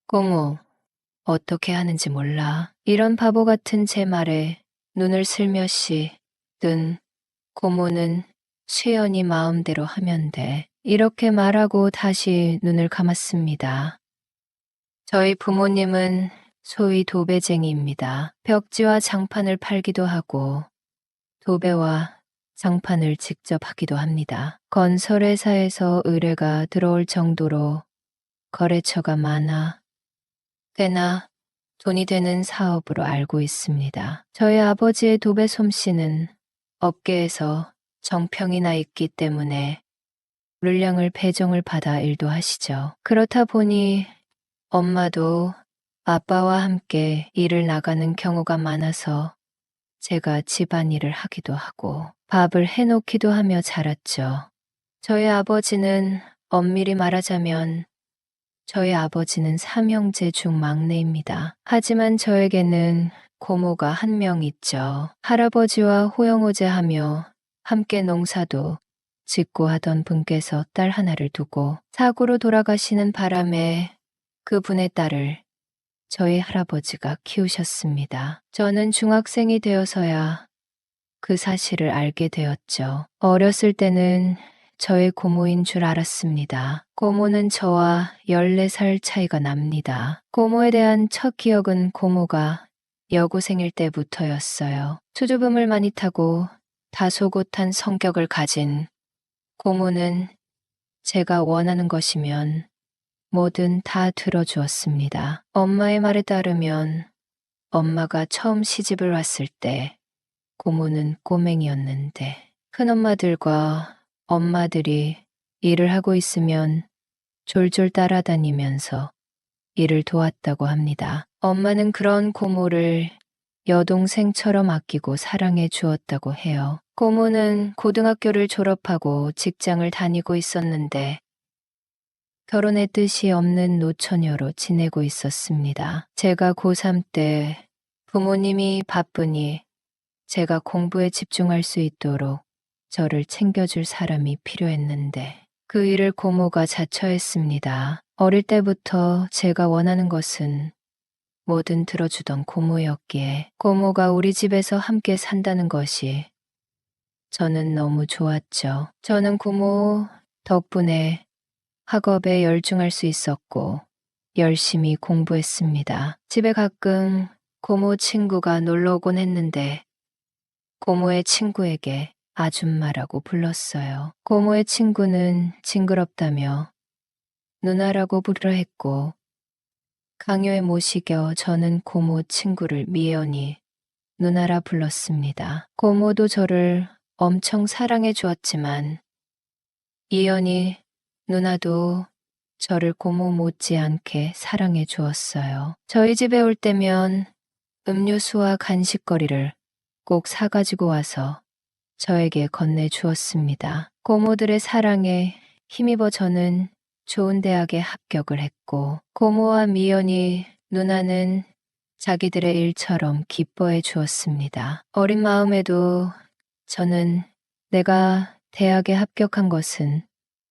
고모, 어떻게 하는지 몰라. 이런 바보 같은 제 말에 눈을 슬며시 뜬 고모는 수연이 마음대로 하면 돼. 이렇게 말하고 다시 눈을 감았습니다. 저희 부모님은 소위 도배쟁이입니다. 벽지와 장판을 팔기도 하고 도배와 장판을 직접 하기도 합니다. 건설회사에서 의뢰가 들어올 정도로 거래처가 많아 꽤나 돈이 되는 사업으로 알고 있습니다. 저희 아버지의 도배 솜씨는 업계에서 정평이 나 있기 때문에 물량을 배정을 받아 일도 하시죠. 그렇다 보니 엄마도 아빠와 함께 일을 나가는 경우가 많아서 제가 집안일을 하기도 하고 밥을 해놓기도 하며 자랐죠. 저희 아버지는 엄밀히 말하자면 저희 아버지는 삼형제 중 막내입니다. 하지만 저에게는 고모가 한 명 있죠. 할아버지와 호영호제하며 함께 농사도 짓고 하던 분께서 딸 하나를 두고 사고로 돌아가시는 바람에 그분의 딸을 저희 할아버지가 키우셨습니다. 저는 중학생이 되어서야 그 사실을 알게 되었죠. 어렸을 때는 저의 고모인 줄 알았습니다. 고모는 저와 14살 차이가 납니다. 고모에 대한 첫 기억은 고모가 여고생일 때부터였어요. 수줍음을 많이 타고 다소곳한 성격을 가진 고모는 제가 원하는 것이면 뭐든 다 들어주었습니다. 엄마의 말에 따르면 엄마가 처음 시집을 왔을 때 고모는 꼬맹이였는데 큰엄마들과 엄마들이 일을 하고 있으면 졸졸 따라다니면서 일을 도왔다고 합니다. 엄마는 그런 고모를 여동생처럼 아끼고 사랑해 주었다고 해요. 고모는 고등학교를 졸업하고 직장을 다니고 있었는데 결혼의 뜻이 없는 노처녀로 지내고 있었습니다. 제가 고3 때 부모님이 바쁘니 제가 공부에 집중할 수 있도록 저를 챙겨줄 사람이 필요했는데 그 일을 고모가 자처했습니다. 어릴 때부터 제가 원하는 것은 뭐든 들어주던 고모였기에 고모가 우리 집에서 함께 산다는 것이 저는 너무 좋았죠. 저는 고모 덕분에 학업에 열중할 수 있었고 열심히 공부했습니다. 집에 가끔 고모 친구가 놀러 오곤 했는데 고모의 친구에게 아줌마라고 불렀어요. 고모의 친구는 징그럽다며 누나라고 부르려 했고 강요에 못 이겨 저는 고모 친구를 미연이 누나라 불렀습니다. 고모도 저를 엄청 사랑해 주었지만 이연이 누나도 저를 고모 못지않게 사랑해 주었어요. 저희 집에 올 때면 음료수와 간식거리를 꼭 사가지고 와서 저에게 건네주었습니다. 고모들의 사랑에 힘입어 저는 좋은 대학에 합격을 했고 고모와 미연이 누나는 자기들의 일처럼 기뻐해 주었습니다. 어린 마음에도 저는 내가 대학에 합격한 것은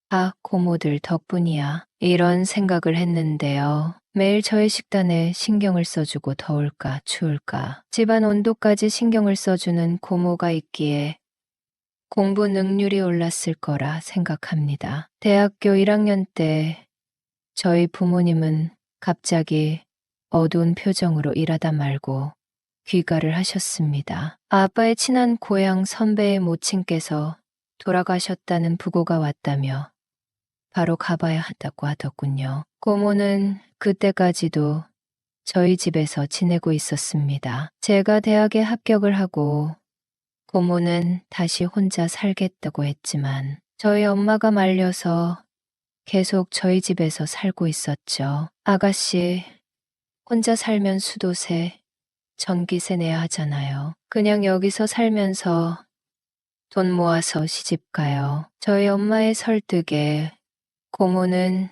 다 고모들 덕분이야 이런 생각을 했는데요. 매일 저의 식단에 신경을 써주고 더울까 추울까 집안 온도까지 신경을 써주는 고모가 있기에 공부 능률이 올랐을 거라 생각합니다. 대학교 1학년 때 저희 부모님은 갑자기 어두운 표정으로 일하다 말고 귀가를 하셨습니다. 아빠의 친한 고향 선배의 모친께서 돌아가셨다는 부고가 왔다며 바로 가봐야 한다고 하더군요. 고모는 그때까지도 저희 집에서 지내고 있었습니다. 제가 대학에 합격을 하고 고모는 다시 혼자 살겠다고 했지만 저희 엄마가 말려서 계속 저희 집에서 살고 있었죠. 아가씨, 혼자 살면 수도세, 전기세 내야 하잖아요. 그냥 여기서 살면서 돈 모아서 시집 가요. 저희 엄마의 설득에 고모는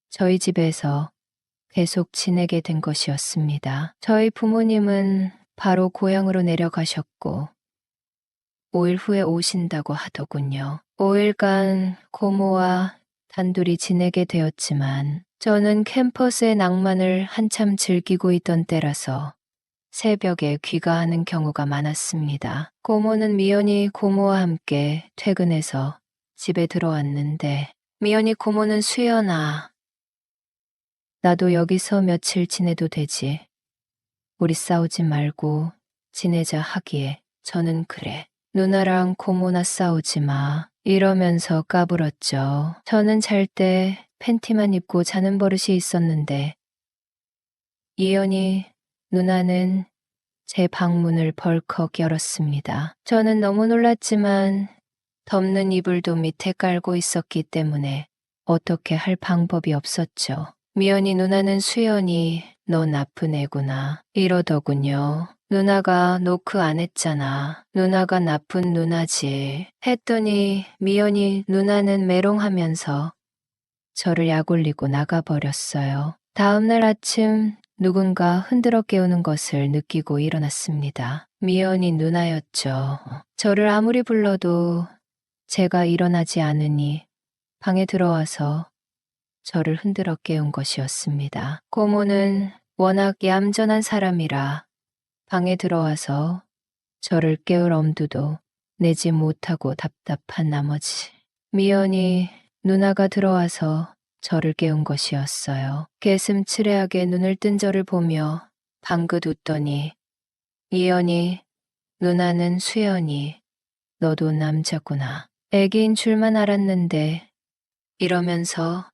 저희 집에서 계속 지내게 된 것이었습니다. 저희 부모님은 바로 고향으로 내려가셨고 5일 후에 오신다고 하더군요. 5일간 고모와 단둘이 지내게 되었지만 저는 캠퍼스의 낭만을 한참 즐기고 있던 때라서 새벽에 귀가하는 경우가 많았습니다. 고모는 미연이 고모와 함께 퇴근해서 집에 들어왔는데 미연이 고모는 수연아, 나도 여기서 며칠 지내도 되지. 우리 싸우지 말고 지내자 하기에 저는 그래. 누나랑 고모나 싸우지 마. 이러면서 까불었죠. 저는 잘 때 팬티만 입고 자는 버릇이 있었는데 이연이 누나는 제 방문을 벌컥 열었습니다. 저는 너무 놀랐지만 덮는 이불도 밑에 깔고 있었기 때문에 어떻게 할 방법이 없었죠. 미연이 누나는 수연이 너 나쁜 애구나 이러더군요. 누나가 노크 안 했잖아. 누나가 나쁜 누나지. 했더니 미연이 누나는 메롱하면서 저를 약올리고 나가버렸어요. 다음날 아침 누군가 흔들어 깨우는 것을 느끼고 일어났습니다. 미연이 누나였죠. 저를 아무리 불러도 제가 일어나지 않으니 방에 들어와서 저를 흔들어 깨운 것이었습니다. 고모는 워낙 얌전한 사람이라 방에 들어와서 저를 깨울 엄두도 내지 못하고 답답한 나머지 미연이 누나가 들어와서 저를 깨운 것이었어요. 개슴츠레하게 눈을 뜬 저를 보며 방긋 웃더니 미연이 누나는 수연이 너도 남자구나. 애기인 줄만 알았는데 이러면서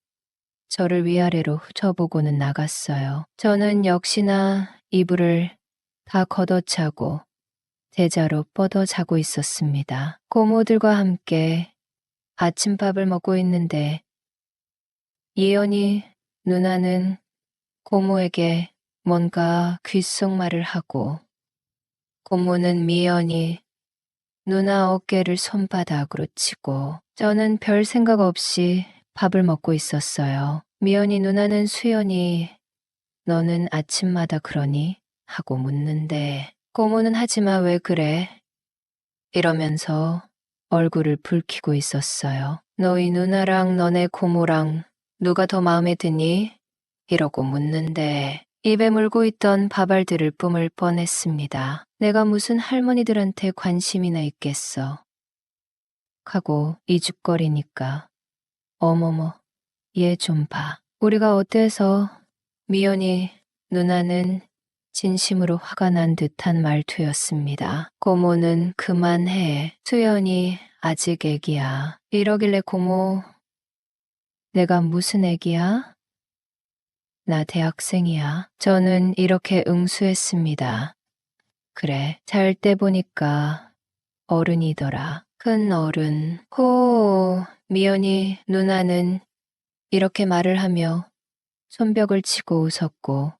저를 위아래로 훑어보고는 나갔어요. 저는 역시나 이불을 다 걷어차고 대자로 뻗어 자고 있었습니다. 고모들과 함께 아침밥을 먹고 있는데 예연이 누나는 고모에게 뭔가 귓속말을 하고 고모는 미연이 누나 어깨를 손바닥으로 치고 저는 별 생각 없이 밥을 먹고 있었어요. 미연이 누나는 수연이 너는 아침마다 그러니? 하고 묻는데 고모는 하지마 왜 그래? 이러면서 얼굴을 붉히고 있었어요. 너희 누나랑 너네 고모랑 누가 더 마음에 드니? 이러고 묻는데 입에 물고 있던 밥알들을 뿜을 뻔했습니다. 내가 무슨 할머니들한테 관심이나 있겠어. 하고 이죽거리니까 어머머 얘 좀 봐. 우리가 어때서 미연이 누나는 진심으로 화가 난 듯한 말투였습니다. 고모는 그만해. 수연이 아직 애기야. 이러길래 고모 내가 무슨 애기야? 나 대학생이야. 저는 이렇게 응수했습니다. 그래, 잘 때 보니까 어른이더라. 큰 어른. 미연이 누나는 이렇게 말을 하며 손뼉을 치고 웃었고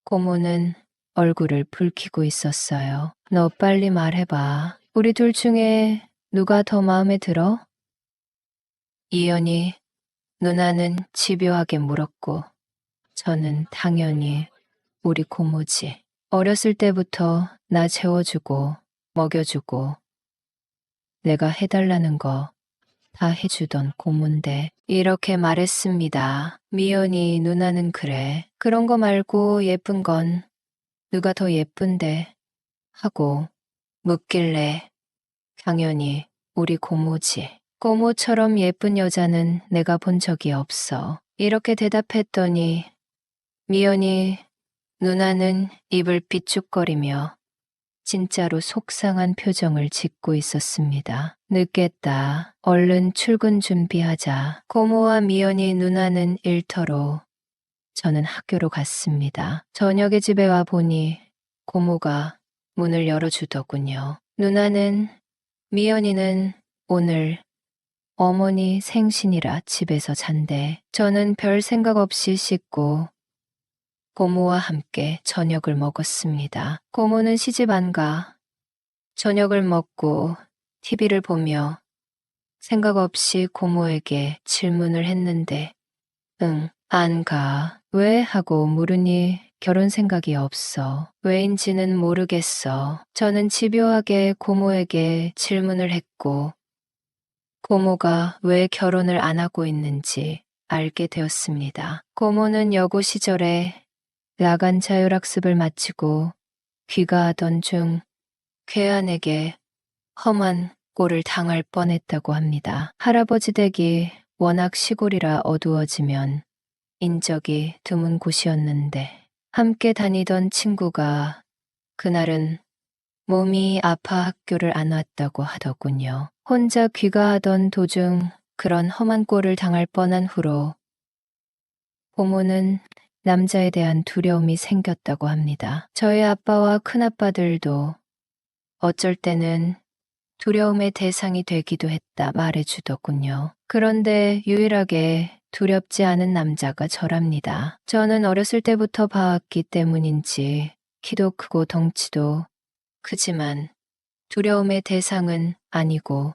고모는 얼굴을 붉히고 있었어요. 너 빨리 말해봐. 우리 둘 중에 누가 더 마음에 들어? 이연이 누나는 집요하게 물었고 저는 당연히 우리 고모지. 어렸을 때부터 나 재워주고 먹여주고 내가 해달라는 거 다 해주던 고모인데 이렇게 말했습니다. 미연이 누나는 그래. 그런 거 말고 예쁜 건 누가 더 예쁜데 하고 묻길래 당연히 우리 고모지. 고모처럼 예쁜 여자는 내가 본 적이 없어. 이렇게 대답했더니 미연이 누나는 입을 삐죽거리며 진짜로 속상한 표정을 짓고 있었습니다. 늦겠다. 얼른 출근 준비하자. 고모와 미연이 누나는 일터로 저는 학교로 갔습니다. 저녁에 집에 와 보니 고모가 문을 열어주더군요. 누나는 미연이는 오늘 어머니 생신이라 집에서 잔대. 저는 별 생각 없이 씻고 고모와 함께 저녁을 먹었습니다. 고모는 시집 안 가. 저녁을 먹고 TV를 보며 생각 없이 고모에게 질문을 했는데 응, 안 가. 왜? 하고 물으니 결혼 생각이 없어. 왜인지는 모르겠어. 저는 집요하게 고모에게 질문을 했고 고모가 왜 결혼을 안 하고 있는지 알게 되었습니다. 고모는 여고 시절에 야간 자율학습을 마치고 귀가하던 중 괴한에게 험한 꼴을 당할 뻔했다고 합니다. 할아버지 댁이 워낙 시골이라 어두워지면 인적이 드문 곳이었는데 함께 다니던 친구가 그날은 몸이 아파 학교를 안 왔다고 하더군요. 혼자 귀가하던 도중 그런 험한 꼴을 당할 뻔한 후로 고모는 남자에 대한 두려움이 생겼다고 합니다. 저희 아빠와 큰아빠들도 어쩔 때는 두려움의 대상이 되기도 했다 말해주더군요. 그런데 유일하게 두렵지 않은 남자가 저랍니다. 저는 어렸을 때부터 봐왔기 때문인지 키도 크고 덩치도 크지만 두려움의 대상은 아니고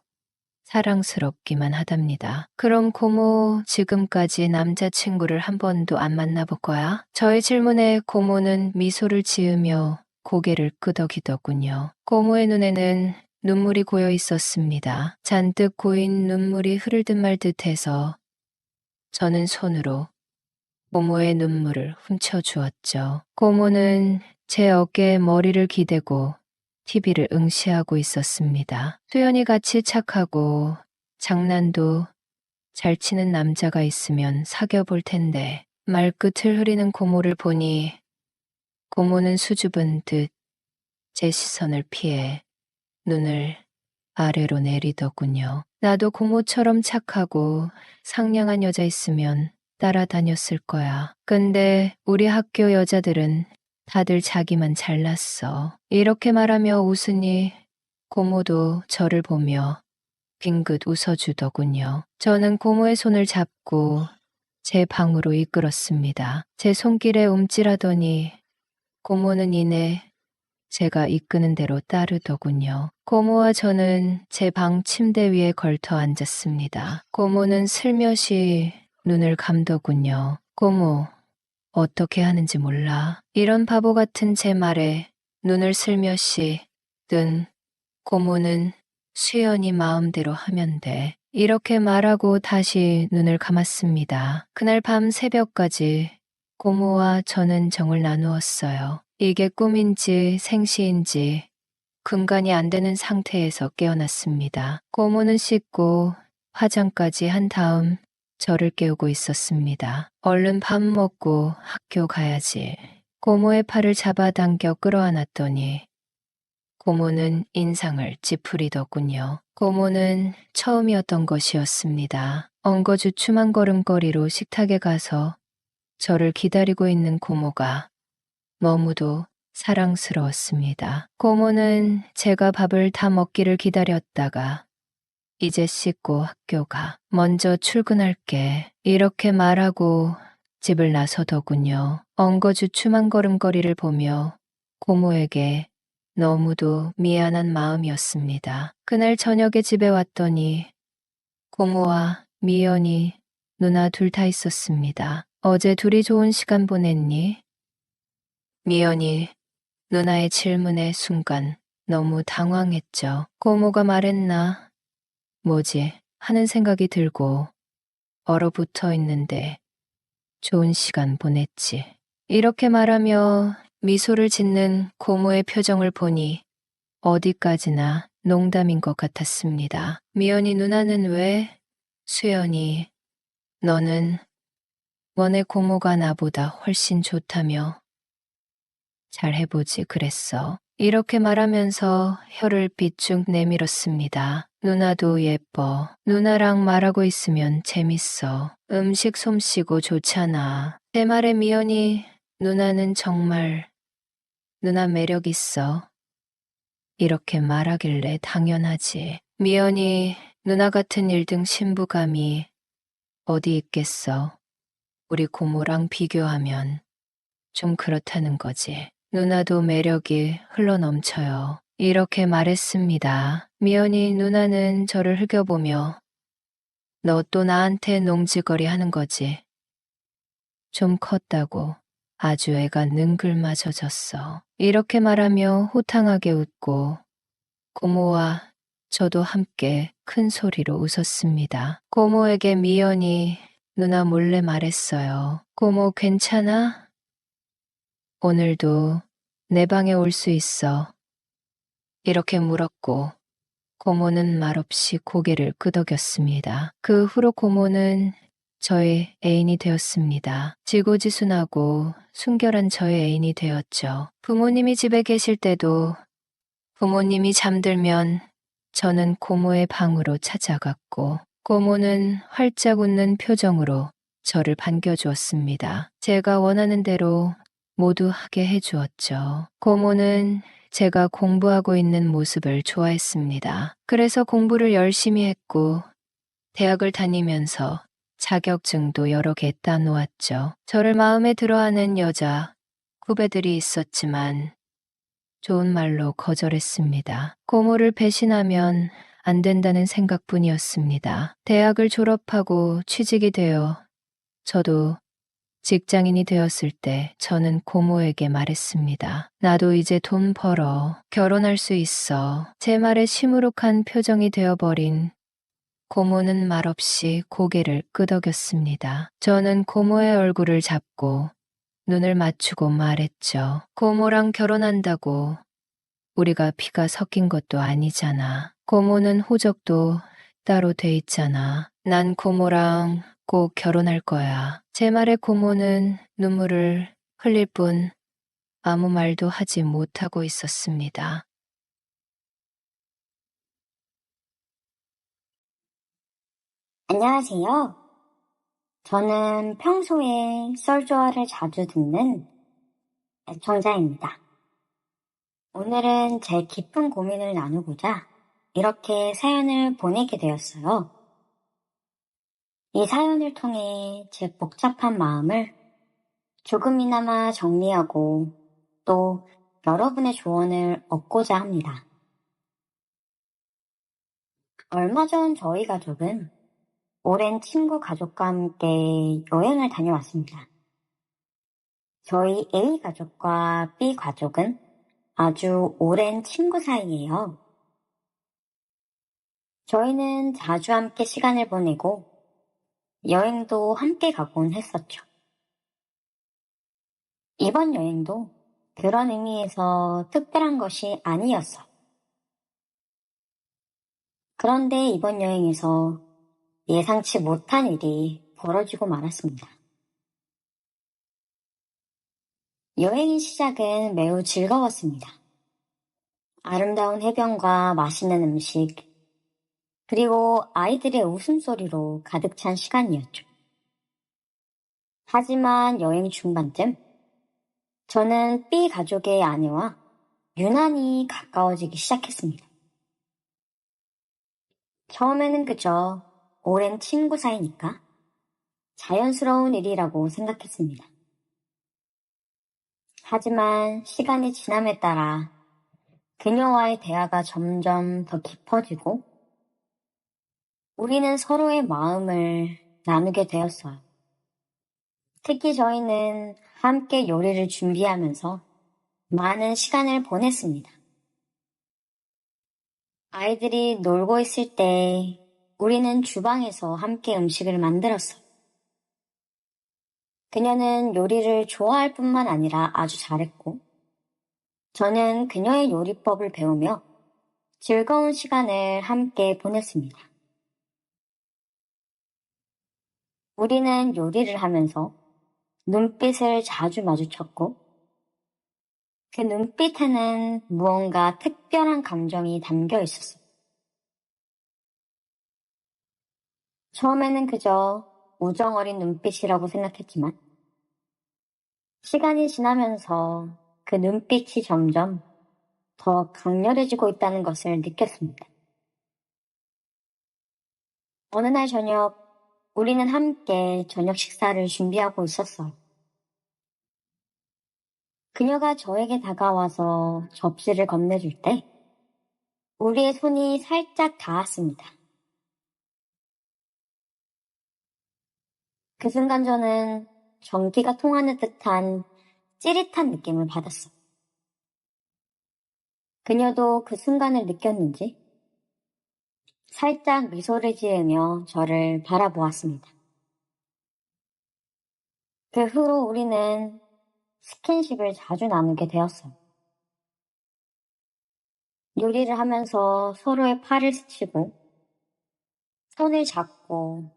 사랑스럽기만 하답니다. 그럼 고모 지금까지 남자친구를 한 번도 안 만나볼 거야? 저의 질문에 고모는 미소를 지으며 고개를 끄덕이더군요. 고모의 눈에는 눈물이 고여 있었습니다. 잔뜩 고인 눈물이 흐를 듯 말 듯해서 저는 손으로 고모의 눈물을 훔쳐주었죠. 고모는 제 어깨에 머리를 기대고 TV를 응시하고 있었습니다. 수연이 같이 착하고 장난도 잘 치는 남자가 있으면 사귀어 볼 텐데 말끝을 흐리는 고모를 보니 고모는 수줍은 듯 제 시선을 피해 눈을 아래로 내리더군요. 나도 고모처럼 착하고 상냥한 여자 있으면 따라다녔을 거야. 근데 우리 학교 여자들은 다들 자기만 잘났어. 이렇게 말하며 웃으니 고모도 저를 보며 빙긋 웃어주더군요. 저는 고모의 손을 잡고 제 방으로 이끌었습니다. 제 손길에 움찔하더니 고모는 이내 제가 이끄는 대로 따르더군요. 고모와 저는 제 방 침대 위에 걸터 앉았습니다. 고모는 슬며시 눈을 감더군요. 고모, 어떻게 하는지 몰라. 이런 바보 같은 제 말에 눈을 슬며시 뜬 고모는 수연이 마음대로 하면 돼. 이렇게 말하고 다시 눈을 감았습니다. 그날 밤 새벽까지 고모와 저는 정을 나누었어요. 이게 꿈인지 생시인지 근간이 안 되는 상태에서 깨어났습니다. 고모는 씻고 화장까지 한 다음 저를 깨우고 있었습니다. 얼른 밥 먹고 학교 가야지. 고모의 팔을 잡아당겨 끌어안았더니 고모는 인상을 찌푸리더군요. 고모는 처음이었던 것이었습니다. 엉거주춤한 걸음걸이로 식탁에 가서 저를 기다리고 있는 고모가 너무도 사랑스러웠습니다. 고모는 제가 밥을 다 먹기를 기다렸다가 이제 씻고 학교 가. 먼저 출근할게. 이렇게 말하고 집을 나서더군요. 엉거주춤한 걸음걸이를 보며 고모에게 너무도 미안한 마음이었습니다. 그날 저녁에 집에 왔더니 고모와 미연이 누나 둘 다 있었습니다. 어제 둘이 좋은 시간 보냈니? 미연이 누나의 질문에 순간 너무 당황했죠. 고모가 말했나? 뭐지? 하는 생각이 들고 얼어붙어 있는데 좋은 시간 보냈지. 이렇게 말하며 미소를 짓는 고모의 표정을 보니 어디까지나 농담인 것 같았습니다. 미연이 누나는 왜? 수연이, 너는 원의 고모가 나보다 훨씬 좋다며 잘 해보지 그랬어. 이렇게 말하면서 혀를 비쭉 내밀었습니다. 누나도 예뻐. 누나랑 말하고 있으면 재밌어. 음식 솜씨고 좋잖아. 제 말에 미연이 누나는 정말 누나 매력 있어. 이렇게 말하길래 당연하지. 미연이 누나 같은 1등 신부감이 어디 있겠어. 우리 고모랑 비교하면 좀 그렇다는 거지. 누나도 매력이 흘러넘쳐요. 이렇게 말했습니다. 미연이 누나는 저를 흘겨보며 너 또 나한테 농지거리 하는 거지. 좀 컸다고 아주 애가 능글맞아졌어. 이렇게 말하며 호탕하게 웃고 고모와 저도 함께 큰 소리로 웃었습니다. 고모에게 미연이 누나 몰래 말했어요. 고모 괜찮아? 오늘도 내 방에 올 수 있어. 이렇게 물었고 고모는 말없이 고개를 끄덕였습니다. 그 후로 고모는 저의 애인이 되었습니다. 지고지순하고 순결한 저의 애인이 되었죠. 부모님이 집에 계실 때도 부모님이 잠들면 저는 고모의 방으로 찾아갔고 고모는 활짝 웃는 표정으로 저를 반겨주었습니다. 제가 원하는 대로 모두 하게 해주었죠. 고모는 제가 공부하고 있는 모습을 좋아했습니다. 그래서 공부를 열심히 했고 대학을 다니면서 자격증도 여러 개 따놓았죠. 저를 마음에 들어하는 여자 후배들이 있었지만 좋은 말로 거절했습니다. 고모를 배신하면 안 된다는 생각뿐이었습니다. 대학을 졸업하고 취직이 되어 저도 직장인이 되었을 때 저는 고모에게 말했습니다. 나도 이제 돈 벌어 결혼할 수 있어. 제 말에 시무룩한 표정이 되어버린 고모는 말없이 고개를 끄덕였습니다. 저는 고모의 얼굴을 잡고 눈을 맞추고 말했죠. 고모랑 결혼한다고 우리가 피가 섞인 것도 아니잖아. 고모는 호적도 따로 돼 있잖아. 난 고모랑 꼭 결혼할 거야. 제 말에 고모는 눈물을 흘릴 뿐 아무 말도 하지 못하고 있었습니다. 안녕하세요. 저는 평소에 썰조화를 자주 듣는 애청자입니다. 오늘은 제 깊은 고민을 나누고자 이렇게 사연을 보내게 되었어요. 이 사연을 통해 제 복잡한 마음을 조금이나마 정리하고 또 여러분의 조언을 얻고자 합니다. 얼마 전 저희 가족은 오랜 친구 가족과 함께 여행을 다녀왔습니다. 저희 A 가족과 B 가족은 아주 오랜 친구 사이예요. 저희는 자주 함께 시간을 보내고 여행도 함께 가곤 했었죠. 이번 여행도 그런 의미에서 특별한 것이 아니었어요. 그런데 이번 여행에서 예상치 못한 일이 벌어지고 말았습니다. 여행의 시작은 매우 즐거웠습니다. 아름다운 해변과 맛있는 음식, 그리고 아이들의 웃음소리로 가득 찬 시간이었죠. 하지만 여행 중반쯤 저는 B 가족의 아내와 유난히 가까워지기 시작했습니다. 처음에는 그저 오랜 친구 사이니까 자연스러운 일이라고 생각했습니다. 하지만 시간이 지남에 따라 그녀와의 대화가 점점 더 깊어지고 우리는 서로의 마음을 나누게 되었어요. 특히 저희는 함께 요리를 준비하면서 많은 시간을 보냈습니다. 아이들이 놀고 있을 때 우리는 주방에서 함께 음식을 만들었어요. 그녀는 요리를 좋아할 뿐만 아니라 아주 잘했고, 저는 그녀의 요리법을 배우며 즐거운 시간을 함께 보냈습니다. 우리는 요리를 하면서 눈빛을 자주 마주쳤고, 그 눈빛에는 무언가 특별한 감정이 담겨 있었어요. 처음에는 그저 우정 어린 눈빛이라고 생각했지만, 시간이 지나면서 그 눈빛이 점점 더 강렬해지고 있다는 것을 느꼈습니다. 어느 날 저녁, 우리는 함께 저녁 식사를 준비하고 있었어요. 그녀가 저에게 다가와서 접시를 건네줄 때, 우리의 손이 살짝 닿았습니다. 그 순간 저는 전기가 통하는 듯한 찌릿한 느낌을 받았어요. 그녀도 그 순간을 느꼈는지 살짝 미소를 지으며 저를 바라보았습니다. 그 후로 우리는 스킨십을 자주 나누게 되었어요. 요리를 하면서 서로의 팔을 스치고, 손을 잡고,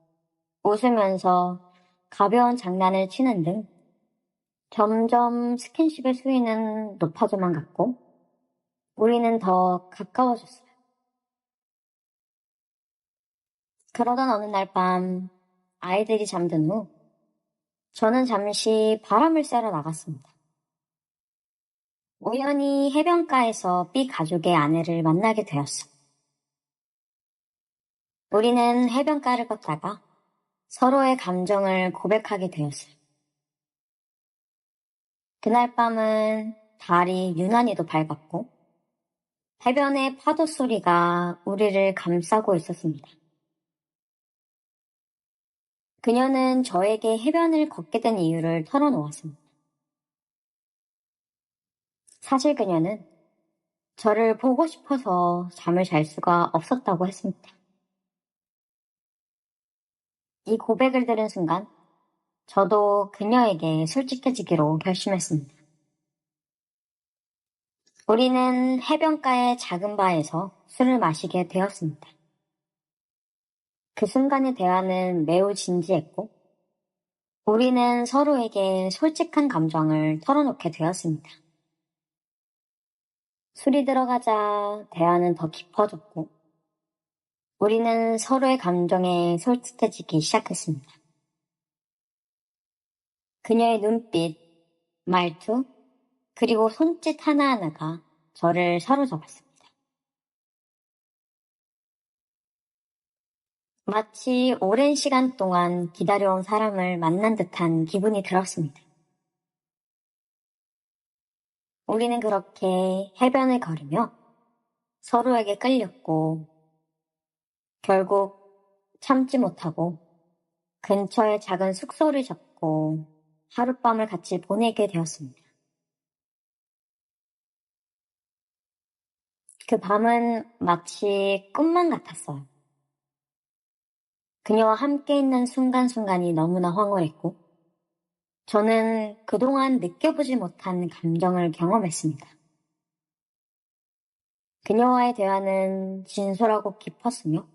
웃으면서 가벼운 장난을 치는 등 점점 스킨십의 수위는 높아져만 갔고, 우리는 더 가까워졌어요. 그러던 어느 날 밤, 아이들이 잠든 후, 저는 잠시 바람을 쐬러 나갔습니다. 우연히 해변가에서 B 가족의 아내를 만나게 되었어. 우리는 해변가를 걷다가 서로의 감정을 고백하게 되었어요. 그날 밤은 달이 유난히도 밝았고, 해변의 파도 소리가 우리를 감싸고 있었습니다. 그녀는 저에게 해변을 걷게 된 이유를 털어놓았습니다. 사실 그녀는 저를 보고 싶어서 잠을 잘 수가 없었다고 했습니다. 이 고백을 들은 순간 저도 그녀에게 솔직해지기로 결심했습니다. 우리는 해변가의 작은 바에서 술을 마시게 되었습니다. 그 순간의 대화는 매우 진지했고 우리는 서로에게 솔직한 감정을 털어놓게 되었습니다. 술이 들어가자 대화는 더 깊어졌고 우리는 서로의 감정에 솔직해지기 시작했습니다. 그녀의 눈빛, 말투, 그리고 손짓 하나하나가 저를 사로잡았습니다. 마치 오랜 시간 동안 기다려온 사람을 만난 듯한 기분이 들었습니다. 우리는 그렇게 해변을 걸으며 서로에게 끌렸고 결국 참지 못하고 근처의 작은 숙소를 잡고 하룻밤을 같이 보내게 되었습니다. 그 밤은 마치 꿈만 같았어요. 그녀와 함께 있는 순간순간이 너무나 황홀했고 저는 그동안 느껴보지 못한 감정을 경험했습니다. 그녀와의 대화는 진솔하고 깊었으며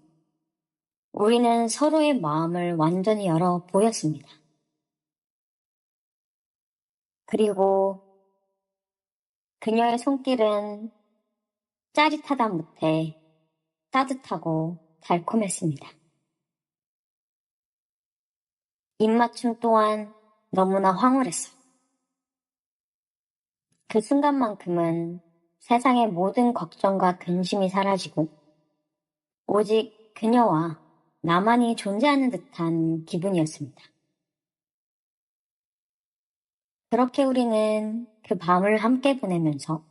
우리는 서로의 마음을 완전히 열어 보였습니다. 그리고 그녀의 손길은 짜릿하다 못해 따뜻하고 달콤했습니다. 입맞춤 또한 너무나 황홀했어. 그 순간만큼은 세상의 모든 걱정과 근심이 사라지고 오직 그녀와 나만이 존재하는 듯한 기분이었습니다. 그렇게 우리는 그 밤을 함께 보내면서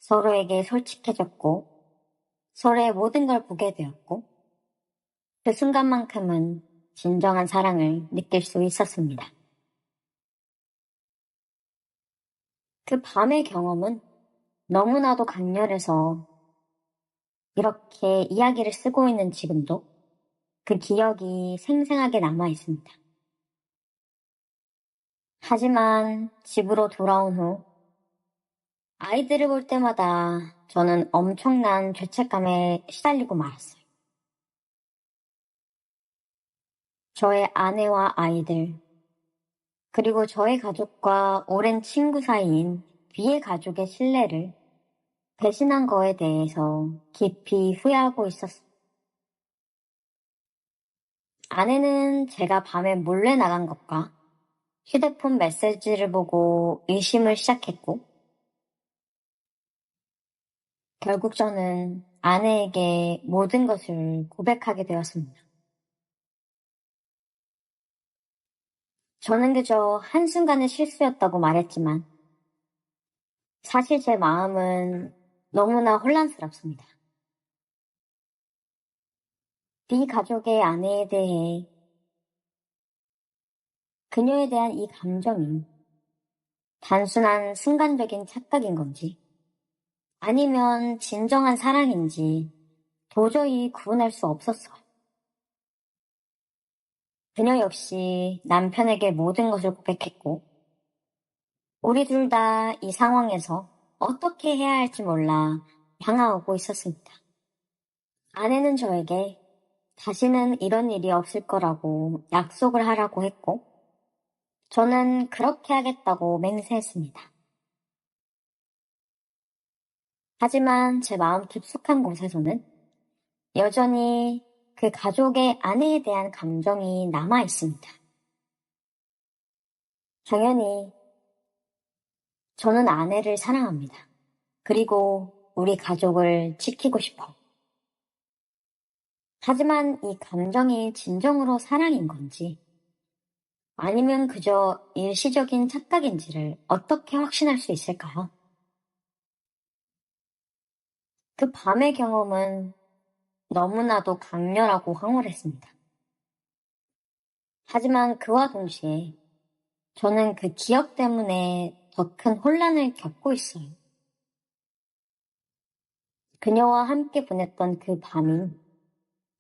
서로에게 솔직해졌고 서로의 모든 걸 보게 되었고 그 순간만큼은 진정한 사랑을 느낄 수 있었습니다. 그 밤의 경험은 너무나도 강렬해서 이렇게 이야기를 쓰고 있는 지금도 그 기억이 생생하게 남아 있습니다. 하지만 집으로 돌아온 후 아이들을 볼 때마다 저는 엄청난 죄책감에 시달리고 말았어요. 저의 아내와 아이들, 그리고 저의 가족과 오랜 친구 사이인 B의 가족의 신뢰를 배신한 거에 대해서 깊이 후회하고 있었어요. 아내는 제가 밤에 몰래 나간 것과 휴대폰 메시지를 보고 의심을 시작했고, 결국 저는 아내에게 모든 것을 고백하게 되었습니다. 저는 그저 한순간의 실수였다고 말했지만, 사실 제 마음은 너무나 혼란스럽습니다. B 가족의 아내에 대해 그녀에 대한 이 감정이 단순한 순간적인 착각인 건지 아니면 진정한 사랑인지 도저히 구분할 수 없었어요. 그녀 역시 남편에게 모든 것을 고백했고, 우리 둘 다 이 상황에서 어떻게 해야 할지 몰라 당황하고 있었습니다. 아내는 저에게 다시는 이런 일이 없을 거라고 약속을 하라고 했고, 저는 그렇게 하겠다고 맹세했습니다. 하지만 제 마음 깊숙한 곳에서는 여전히 그 가족의 아내에 대한 감정이 남아 있습니다. 당연히 저는 아내를 사랑합니다. 그리고 우리 가족을 지키고 싶어. 하지만 이 감정이 진정으로 사랑인 건지, 아니면 그저 일시적인 착각인지를 어떻게 확신할 수 있을까요? 그 밤의 경험은 너무나도 강렬하고 황홀했습니다. 하지만 그와 동시에 저는 그 기억 때문에 더 큰 혼란을 겪고 있어요. 그녀와 함께 보냈던 그 밤이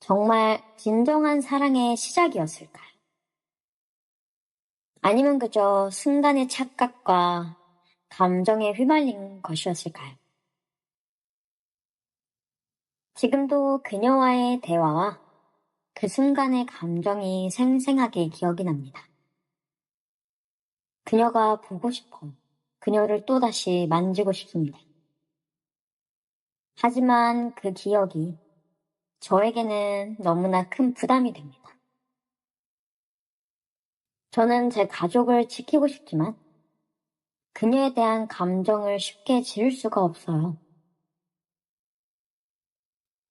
정말 진정한 사랑의 시작이었을까요? 아니면 그저 순간의 착각과 감정에 휘말린 것이었을까요? 지금도 그녀와의 대화와 그 순간의 감정이 생생하게 기억이 납니다. 그녀가 보고 싶어 그녀를 또다시 만지고 싶습니다. 하지만 그 기억이 저에게는 너무나 큰 부담이 됩니다. 저는 제 가족을 지키고 싶지만 그녀에 대한 감정을 쉽게 지울 수가 없어요.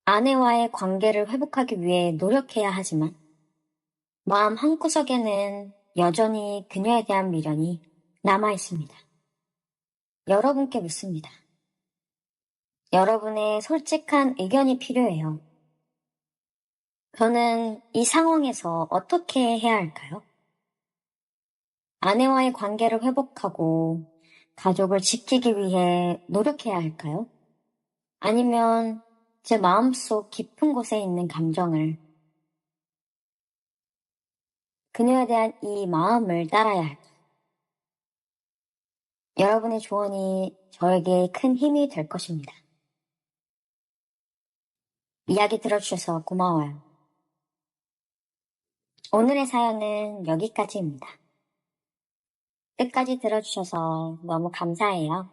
아내와의 관계를 회복하기 위해 노력해야 하지만 마음 한구석에는 여전히 그녀에 대한 미련이 남아 있습니다. 여러분께 묻습니다. 여러분의 솔직한 의견이 필요해요. 저는 이 상황에서 어떻게 해야 할까요? 아내와의 관계를 회복하고 가족을 지키기 위해 노력해야 할까요? 아니면 제 마음속 깊은 곳에 있는 감정을, 그녀에 대한 이 마음을 따라야 할까요? 여러분의 조언이 저에게 큰 힘이 될 것입니다. 이야기 들어주셔서 고마워요. 오늘의 사연은 여기까지입니다. 끝까지 들어주셔서 너무 감사해요.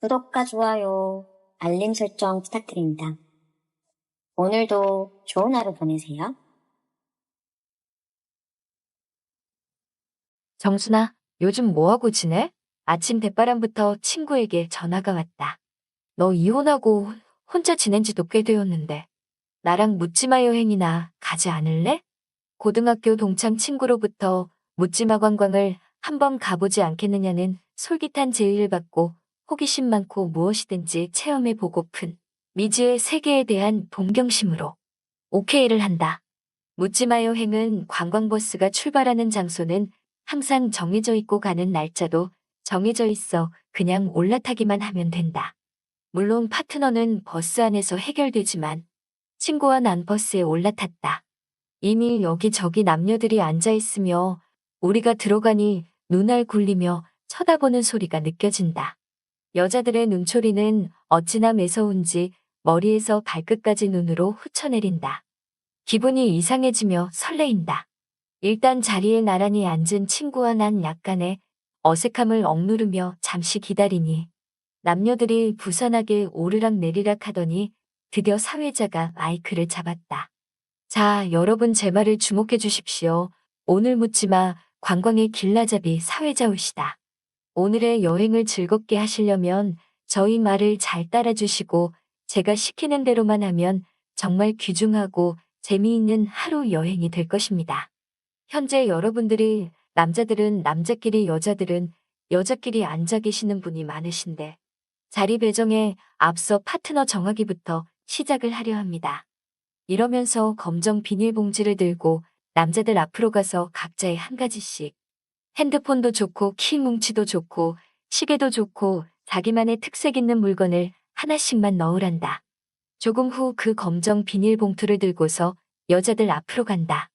구독과 좋아요, 알림 설정 부탁드립니다. 오늘도 좋은 하루 보내세요. 정순아, 요즘 뭐하고 지내? 아침 대바람부터 친구에게 전화가 왔다. 너 이혼하고 혼자 지낸 지도 꽤 되었는데, 나랑 묻지마 여행이나 가지 않을래? 고등학교 동창 친구로부터 묻지마 관광을 한번 가보지 않겠느냐는 솔깃한 제의를 받고 호기심 많고 무엇이든지 체험해 보고픈 미지의 세계에 대한 동경심으로 오케이를 한다. 묻지마 여행은 관광버스가 출발하는 장소는 항상 정해져 있고 가는 날짜도 정해져 있어 그냥 올라타기만 하면 된다. 물론 파트너는 버스 안에서 해결되지만 친구와 난 버스에 올라탔다. 이미 여기저기 남녀들이 앉아있으며 우리가 들어가니 눈알 굴리며 쳐다보는 소리가 느껴진다. 여자들의 눈초리는 어찌나 매서운지 머리에서 발끝까지 눈으로 훑어내린다. 기분이 이상해지며 설레인다. 일단 자리에 나란히 앉은 친구와 난 약간의 어색함을 억누르며 잠시 기다리니 남녀들이 부산하게 오르락내리락 하더니 드디어 사회자가 마이크를 잡았다. 자, 여러분 제 말을 주목해 주십시오. 오늘 묻지마 관광의 길라잡이 사회자 올시다. 오늘의 여행을 즐겁게 하시려면 저희 말을 잘 따라주시고 제가 시키는 대로만 하면 정말 귀중하고 재미있는 하루 여행이 될 것입니다. 현재 여러분들이 남자들은 남자끼리 여자들은 여자끼리 앉아 계시는 분이 많으신데 자리 배정에 앞서 파트너 정하기부터 시작을 하려 합니다. 이러면서 검정 비닐봉지를 들고 남자들 앞으로 가서 각자의 한 가지씩 핸드폰도 좋고 키 뭉치도 좋고 시계도 좋고 자기만의 특색 있는 물건을 하나씩만 넣으란다. 조금 후 그 검정 비닐봉투를 들고서 여자들 앞으로 간다.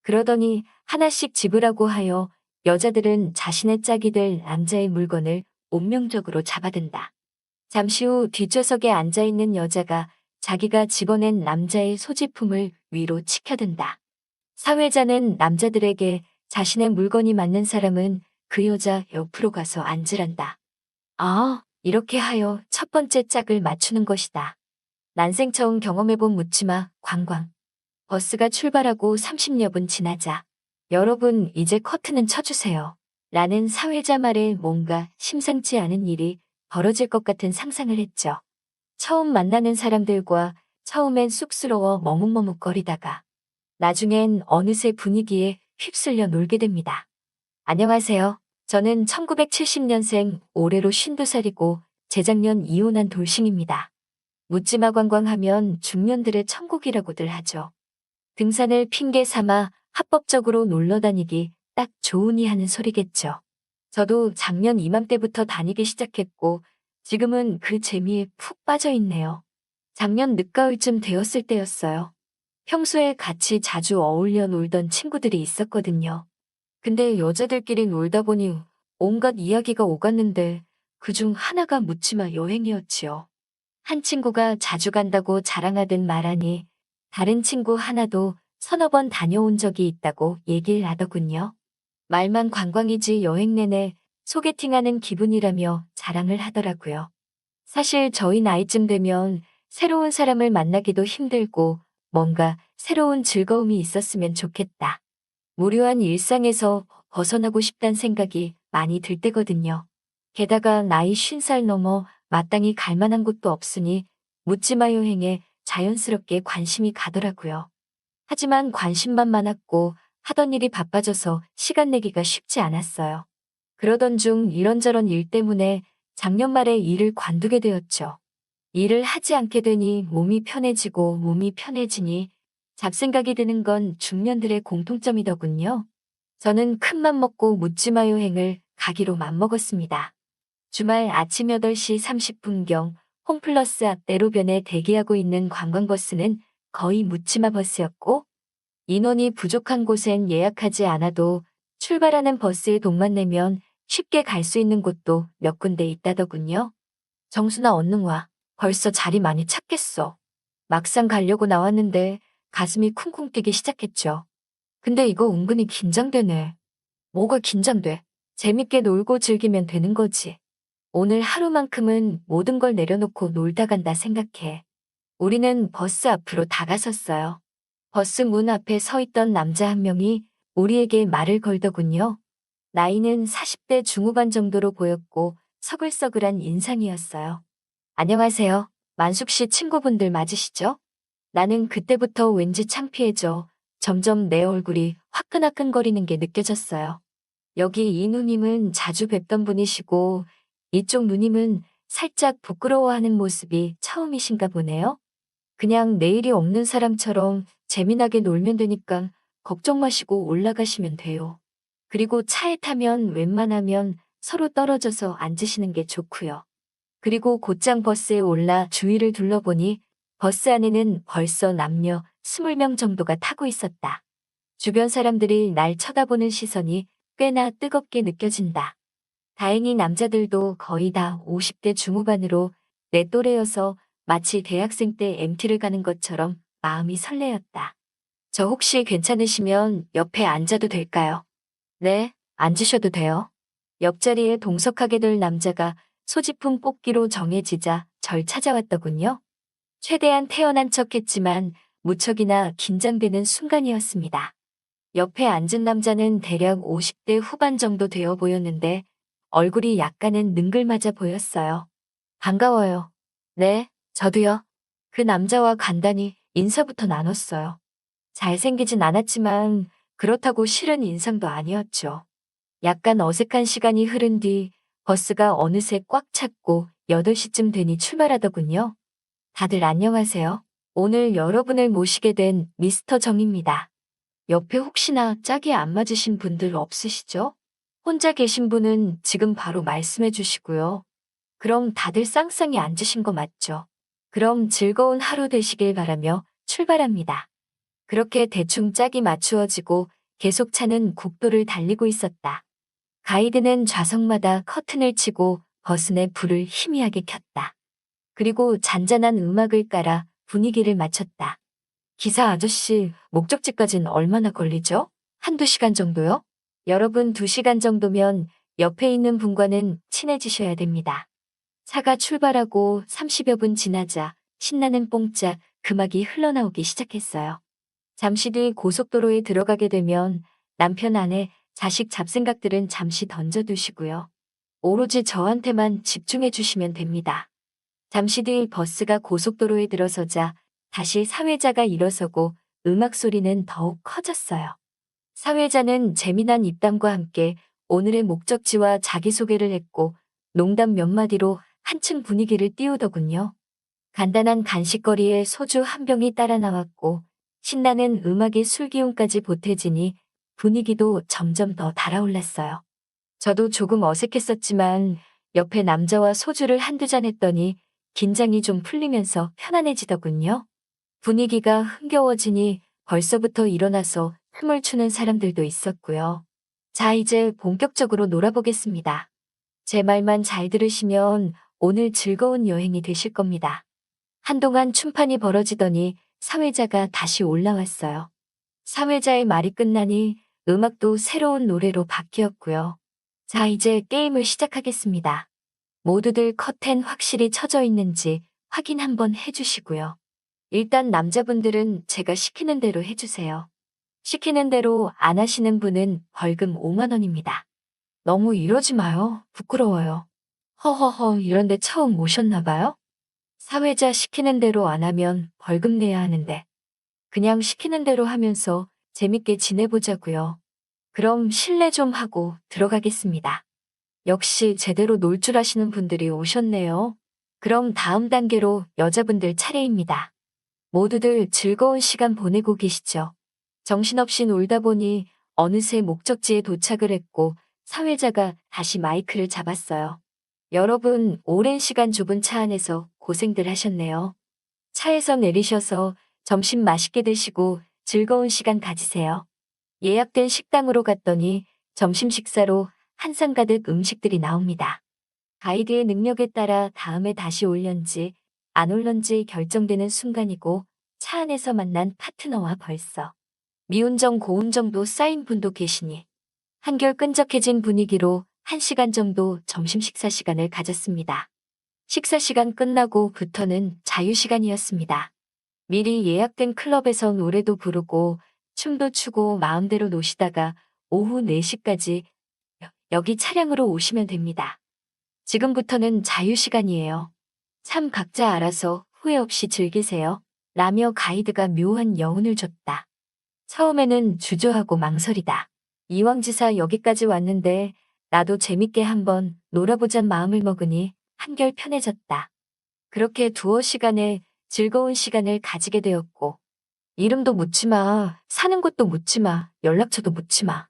그러더니 하나씩 집으라고 하여 여자들은 자신의 짝이 될 남자의 물건을 운명적으로 잡아든다. 잠시 후 뒷좌석에 앉아있는 여자가 자기가 집어낸 남자의 소지품을 위로 치켜든다. 사회자는 남자들에게 자신의 물건이 맞는 사람은 그 여자 옆으로 가서 앉으란다. 아, 이렇게 하여 첫 번째 짝을 맞추는 것이다. 난생 처음 경험해본 묻지마 관광. 버스가 출발하고 30여 분 지나자 여러분 이제 커튼은 쳐주세요. 라는 사회자 말에 뭔가 심상치 않은 일이 벌어질 것 같은 상상을 했죠. 처음 만나는 사람들과 처음엔 쑥스러워 머뭇머뭇거리다가 나중엔 어느새 분위기에 휩쓸려 놀게 됩니다. 안녕하세요. 저는 1970년생 올해로 52살이고 재작년 이혼한 돌싱입니다. 묻지마 관광하면 중년들의 천국이라고들 하죠. 등산을 핑계 삼아 합법적으로 놀러 다니기 딱 좋으니 하는 소리겠죠. 저도 작년 이맘때부터 다니기 시작했고 지금은 그 재미에 푹 빠져 있네요. 작년 늦가을쯤 되었을 때였어요. 평소에 같이 자주 어울려 놀던 친구들이 있었거든요. 근데 여자들끼리 놀다 보니 온갖 이야기가 오갔는데 그중 하나가 묻지마 여행이었지요. 한 친구가 자주 간다고 자랑하듯 말하니 다른 친구 하나도 서너 번 다녀온 적이 있다고 얘기를 하더군요. 말만 관광이지 여행 내내 소개팅하는 기분이라며 자랑을 하더라고요. 사실 저희 나이쯤 되면 새로운 사람을 만나기도 힘들고 뭔가 새로운 즐거움이 있었으면 좋겠다. 무료한 일상에서 벗어나고 싶다는 생각이 많이 들 때거든요. 게다가 나이 50살 넘어 마땅히 갈 만한 곳도 없으니 묻지마 여행에 자연스럽게 관심이 가더라고요. 하지만 관심만 많았고 하던 일이 바빠져서 시간 내기가 쉽지 않았어요. 그러던 중 이런저런 일 때문에 작년 말에 일을 관두게 되었죠. 일을 하지 않게 되니 몸이 편해지고 몸이 편해지니 잡생각이 드는 건 중년들의 공통점이더군요. 저는 큰맘 먹고 묻지마 여행을 가기로 맘먹었습니다. 주말 아침 8시 30분경 홈플러스 앞 대로변에 대기하고 있는 관광버스는 거의 묻지마 버스였고 인원이 부족한 곳엔 예약하지 않아도 출발하는 버스에 돈만 내면 쉽게 갈 수 있는 곳도 몇 군데 있다더군요. 정순아 얼른 와. 벌써 자리 많이 찼겠어. 막상 가려고 나왔는데 가슴이 쿵쿵 뛰기 시작했죠. 근데 이거 은근히 긴장되네. 뭐가 긴장돼? 재밌게 놀고 즐기면 되는 거지. 오늘 하루만큼은 모든 걸 내려놓고 놀다 간다 생각해. 우리는 버스 앞으로 다가섰어요. 버스 문 앞에 서 있던 남자 한 명이 우리에게 말을 걸더군요. 나이는 40대 중후반 정도로 보였고 서글서글한 인상이었어요. 안녕하세요. 만숙 씨 친구분들 맞으시죠? 나는 그때부터 왠지 창피해져 점점 내 얼굴이 화끈화끈거리는 게 느껴졌어요. 여기 이 누님은 자주 뵙던 분이시고 이쪽 누님은 살짝 부끄러워하는 모습이 처음이신가 보네요. 그냥 내일이 없는 사람처럼 재미나게 놀면 되니까 걱정 마시고 올라가시면 돼요. 그리고 차에 타면 웬만하면 서로 떨어져서 앉으시는 게 좋고요. 그리고 곧장 버스에 올라 주위를 둘러보니 버스 안에는 벌써 남녀 20명 정도가 타고 있었다. 주변 사람들이 날 쳐다보는 시선이 꽤나 뜨겁게 느껴진다. 다행히 남자들도 거의 다 50대 중후반으로 내 또래여서 마치 대학생 때 MT를 가는 것처럼 마음이 설레었다. 저 혹시 괜찮으시면 옆에 앉아도 될까요? 네, 앉으셔도 돼요. 옆자리에 동석하게 될 남자가 소지품 뽑기로 정해지자 절 찾아왔더군요. 최대한 태연한 척했지만 무척이나 긴장되는 순간이었습니다. 옆에 앉은 남자는 대략 50대 후반 정도 되어 보였는데 얼굴이 약간은 능글맞아 보였어요. 반가워요. 네, 저도요. 그 남자와 간단히 인사부터 나눴어요. 잘생기진 않았지만 그렇다고 싫은 인상도 아니었죠. 약간 어색한 시간이 흐른 뒤 버스가 어느새 꽉 찼고 8시쯤 되니 출발하더군요. 다들 안녕하세요. 오늘 여러분을 모시게 된 미스터 정입니다. 옆에 혹시나 짝이 안 맞으신 분들 없으시죠? 혼자 계신 분은 지금 바로 말씀해 주시고요. 그럼 다들 쌍쌍이 앉으신 거 맞죠? 그럼 즐거운 하루 되시길 바라며 출발합니다. 그렇게 대충 짝이 맞추어지고 계속 차는 국도를 달리고 있었다. 가이드는 좌석마다 커튼을 치고 버스 내 불을 희미하게 켰다. 그리고 잔잔한 음악을 깔아 분위기를 맞췄다. 기사 아저씨, 목적지까진 얼마나 걸리죠? 한두 시간 정도요? 여러분 2시간 정도면 옆에 있는 분과는 친해지셔야 됩니다. 차가 출발하고 30여 분 지나자 신나는 뽕짝 음악이 흘러나오기 시작했어요. 잠시 뒤 고속도로에 들어가게 되면 남편 아내, 자식 잡생각들은 잠시 던져두시고요. 오로지 저한테만 집중해 주시면 됩니다. 잠시 뒤 버스가 고속도로에 들어서자 다시 사회자가 일어서고 음악 소리는 더욱 커졌어요. 사회자는 재미난 입담과 함께 오늘의 목적지와 자기소개를 했고 농담 몇 마디로 한층 분위기를 띄우더군요. 간단한 간식거리에 소주 한 병이 따라 나왔고 신나는 음악의 술기운까지 보태지니 분위기도 점점 더 달아올랐어요. 저도 조금 어색했었지만 옆에 남자와 소주를 한두 잔 했더니 긴장이 좀 풀리면서 편안해지더군요. 분위기가 흥겨워지니 벌써부터 일어나서 춤을 추는 사람들도 있었고요. 자, 이제 본격적으로 놀아보겠습니다. 제 말만 잘 들으시면 오늘 즐거운 여행이 되실 겁니다. 한동안 춤판이 벌어지더니 사회자가 다시 올라왔어요. 사회자의 말이 끝나니 음악도 새로운 노래로 바뀌었고요. 자, 이제 게임을 시작하겠습니다. 모두들 커튼 확실히 쳐져 있는지 확인 한번 해주시고요. 일단 남자분들은 제가 시키는 대로 해주세요. 시키는 대로 안 하시는 분은 벌금 5만 원입니다. 너무 이러지 마요. 부끄러워요. 허허허, 이런데 처음 오셨나 봐요? 사회자 시키는 대로 안 하면 벌금 내야 하는데 그냥 시키는 대로 하면서 재밌게 지내보자고요. 그럼 실례 좀 하고 들어가겠습니다. 역시 제대로 놀 줄 아시는 분들이 오셨네요. 그럼 다음 단계로 여자분들 차례입니다. 모두들 즐거운 시간 보내고 계시죠? 정신없이 놀다 보니 어느새 목적지에 도착을 했고 사회자가 다시 마이크를 잡았어요. 여러분, 오랜 시간 좁은 차 안에서 고생들 하셨네요. 차에서 내리셔서 점심 맛있게 드시고 즐거운 시간 가지세요. 예약된 식당으로 갔더니 점심 식사로 한 상 가득 음식들이 나옵니다. 가이드의 능력에 따라 다음에 다시 올련지 안 올런지 결정되는 순간이고 차 안에서 만난 파트너와 벌써 미운정 고운정도 쌓인 분도 계시니 한결 끈적해진 분위기로 1시간 정도 점심 식사 시간을 가졌습니다. 식사 시간 끝나고부터는 자유시간이었습니다. 미리 예약된 클럽에서 노래도 부르고 춤도 추고 마음대로 노시다가 오후 4시까지 여기 차량으로 오시면 됩니다. 지금부터는 자유시간이에요. 참 각자 알아서 후회 없이 즐기세요. 라며 가이드가 묘한 여운을 줬다. 처음에는 주저하고 망설이다. 이왕지사 여기까지 왔는데 나도 재밌게 한번 놀아보잔 마음을 먹으니 한결 편해졌다. 그렇게 두어 시간에 즐거운 시간을 가지게 되었고 이름도 묻지 마, 사는 곳도 묻지 마, 연락처도 묻지 마.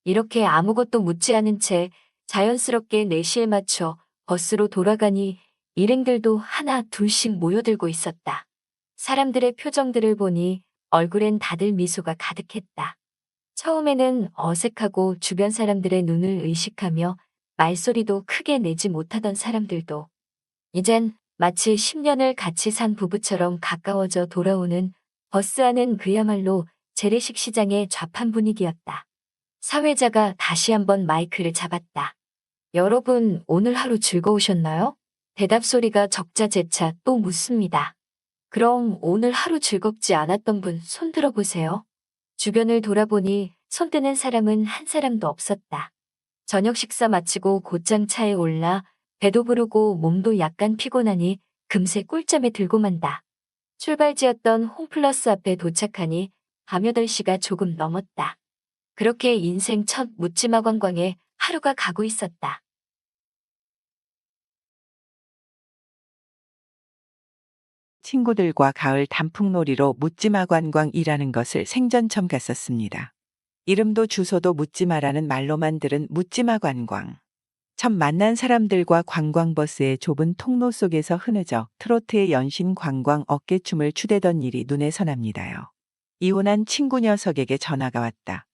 이렇게 아무것도 묻지 않은 채 자연스럽게 4시에 맞춰 버스로 돌아가니 일행들도 하나 둘씩 모여들고 있었다. 사람들의 표정들을 보니 얼굴엔 다들 미소가 가득했다. 처음에는 어색하고 주변 사람들의 눈을 의식하며 말소리도 크게 내지 못하던 사람들도 이젠 마치 10년을 같이 산 부부처럼 가까워져 돌아오는 버스 안은 그야말로 재래식 시장의 좌판 분위기였다. 사회자가 다시 한번 마이크를 잡았다. 여러분, 오늘 하루 즐거우셨나요? 대답 소리가 적자재차 또 묻습니다. 그럼 오늘 하루 즐겁지 않았던 분 손 들어보세요. 주변을 돌아보니 손 뜨는 사람은 한 사람도 없었다. 저녁 식사 마치고 곧장 차에 올라 배도 부르고 몸도 약간 피곤하니 금세 꿀잠에 들고 만다. 출발지였던 홈플러스 앞에 도착하니 밤 8시가 조금 넘었다. 그렇게 인생 첫 묻지마 관광에 하루가 가고 있었다. 친구들과 가을 단풍놀이로 묻지마 관광이라는 것을 생전 처음 갔었습니다. 이름도 주소도 묻지마라는 말로만 들은 묻지마 관광. 처음 만난 사람들과 관광버스의 좁은 통로 속에서 흐느적 트로트의 연신 관광 어깨춤을 추대던 일이 눈에 선합니다요. 이혼한 친구 녀석에게 전화가 왔다.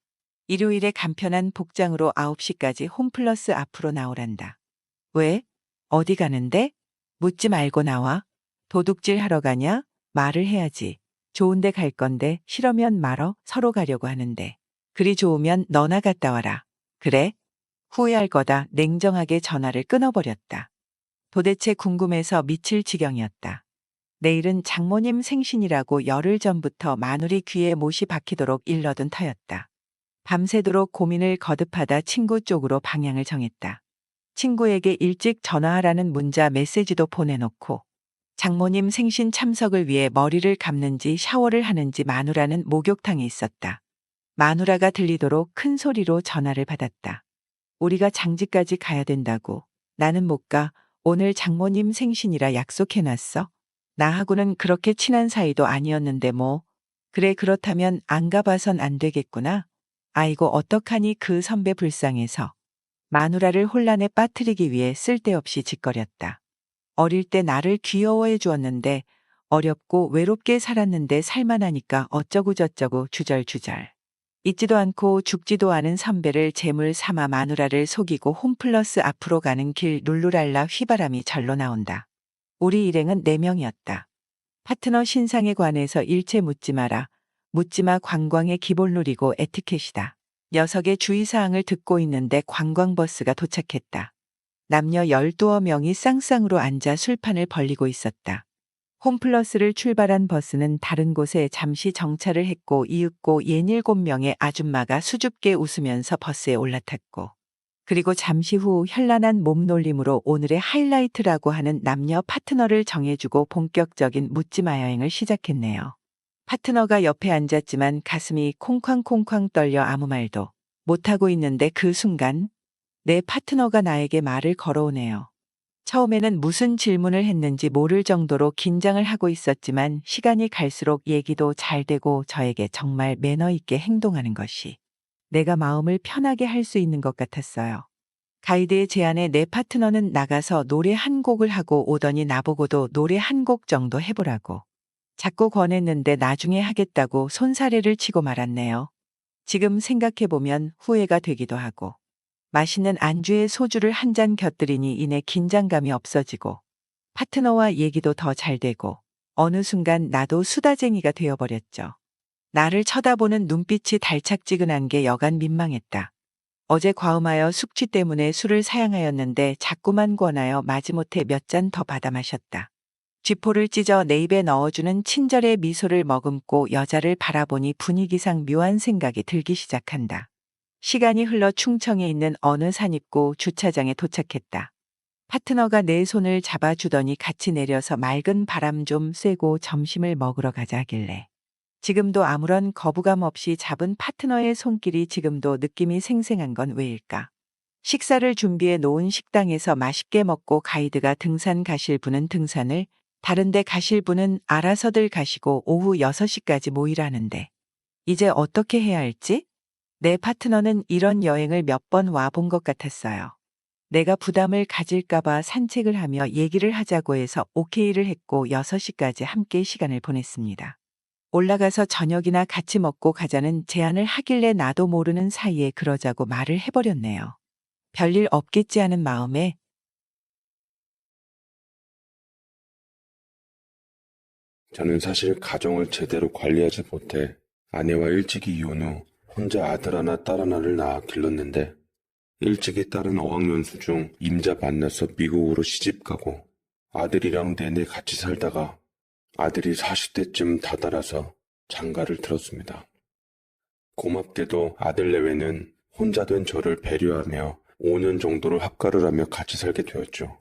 일요일에 간편한 복장으로 9시까지 홈플러스 앞으로 나오란다. 왜? 어디 가는데? 묻지 말고 나와. 도둑질 하러 가냐? 말을 해야지. 좋은데 갈 건데 싫으면 말어. 서로 가려고 하는데. 그리 좋으면 너나 갔다 와라. 그래? 후회할 거다. 냉정하게 전화를 끊어버렸다. 도대체 궁금해서 미칠 지경이었다. 내일은 장모님 생신이라고 열흘 전부터 마누리 귀에 못이 박히도록 일러둔 터였다. 밤새도록 고민을 거듭하다 친구 쪽으로 방향을 정했다. 친구에게 일찍 전화하라는 문자 메시지도 보내놓고 장모님 생신 참석을 위해 머리를 감는지 샤워를 하는지 마누라는 목욕탕에 있었다. 마누라가 들리도록 큰 소리로 전화를 받았다. 우리가 장지까지 가야 된다고. 나는 못 가. 오늘 장모님 생신이라 약속해놨어. 나하고는 그렇게 친한 사이도 아니었는데 뭐. 그래 그렇다면 안 가봐선 안 되겠구나. 아이고 어떡하니 그 선배 불쌍해서. 마누라를 혼란에 빠뜨리기 위해 쓸데없이 짓거렸다. 어릴 때 나를 귀여워해 주었는데 어렵고 외롭게 살았는데 살만하니까 어쩌고저쩌고 주절주절. 잊지도 않고 죽지도 않은 선배를 재물 삼아 마누라를 속이고 홈플러스 앞으로 가는 길 룰루랄라 휘바람이 절로 나온다. 우리 일행은 4명이었다. 파트너 신상에 관해서 일체 묻지 마라. 묻지마 관광의 기본 룰이고 에티켓이다. 녀석의 주의사항을 듣고 있는데 관광버스가 도착했다. 남녀 12명이 쌍쌍으로 앉아 술판을 벌리고 있었다. 홈플러스를 출발한 버스는 다른 곳에 잠시 정차를 했고 이윽고 67명의 아줌마가 수줍게 웃으면서 버스에 올라탔고 그리고 잠시 후 현란한 몸놀림으로 오늘의 하이라이트라고 하는 남녀 파트너를 정해주고 본격적인 묻지마 여행을 시작했네요. 파트너가 옆에 앉았지만 가슴이 콩쾅콩쾅 떨려 아무 말도 못하고 있는데 그 순간 내 파트너가 나에게 말을 걸어오네요. 처음에는 무슨 질문을 했는지 모를 정도로 긴장을 하고 있었지만 시간이 갈수록 얘기도 잘 되고 저에게 정말 매너 있게 행동하는 것이 내가 마음을 편하게 할 수 있는 것 같았어요. 가이드의 제안에 내 파트너는 나가서 노래 한 곡을 하고 오더니 나보고도 노래 한 곡 정도 해보라고. 자꾸 권했는데 나중에 하겠다고 손사래를 치고 말았네요. 지금 생각해보면 후회가 되기도 하고. 맛있는 안주에 소주를 한 잔 곁들이니 이내 긴장감이 없어지고 파트너와 얘기도 더 잘 되고 어느 순간 나도 수다쟁이가 되어버렸죠. 나를 쳐다보는 눈빛이 달착지근한 게 여간 민망했다. 어제 과음하여 숙취 때문에 술을 사양하였는데 자꾸만 권하여 마지못해 몇 잔 더 받아 마셨다. 쥐포를 찢어 내 입에 넣어주는 친절의 미소를 머금고 여자를 바라보니 분위기상 묘한 생각이 들기 시작한다. 시간이 흘러 충청에 있는 어느 산입구 주차장에 도착했다. 파트너가 내 손을 잡아주더니 같이 내려서 맑은 바람 좀 쐬고 점심을 먹으러 가자 하길래 지금도 아무런 거부감 없이 잡은 파트너의 손길이 지금도 느낌이 생생한 건 왜일까? 식사를 준비해 놓은 식당에서 맛있게 먹고 가이드가 등산 가실 분은 등산을, 다른데 가실 분은 알아서들 가시고 오후 6시까지 모이라는데 이제 어떻게 해야 할지? 내 파트너는 이런 여행을 몇 번 와본 것 같았어요. 내가 부담을 가질까봐 산책을 하며 얘기를 하자고 해서 오케이를 했고 6시까지 함께 시간을 보냈습니다. 올라가서 저녁이나 같이 먹고 가자는 제안을 하길래 나도 모르는 사이에 그러자고 말을 해버렸네요. 별일 없겠지 하는 마음에 저는 사실 가정을 제대로 관리하지 못해 아내와 일찍이 이혼 후 혼자 아들 하나 딸 하나를 낳아 길렀는데 일찍이 딸은 어학연수 중 임자 만나서 미국으로 시집가고 아들이랑 내내 같이 살다가 아들이 40대쯤 다다라서 장가를 들었습니다. 고맙게도 아들 내외는 혼자 된 저를 배려하며 5년 정도를 합가를 하며 같이 살게 되었죠.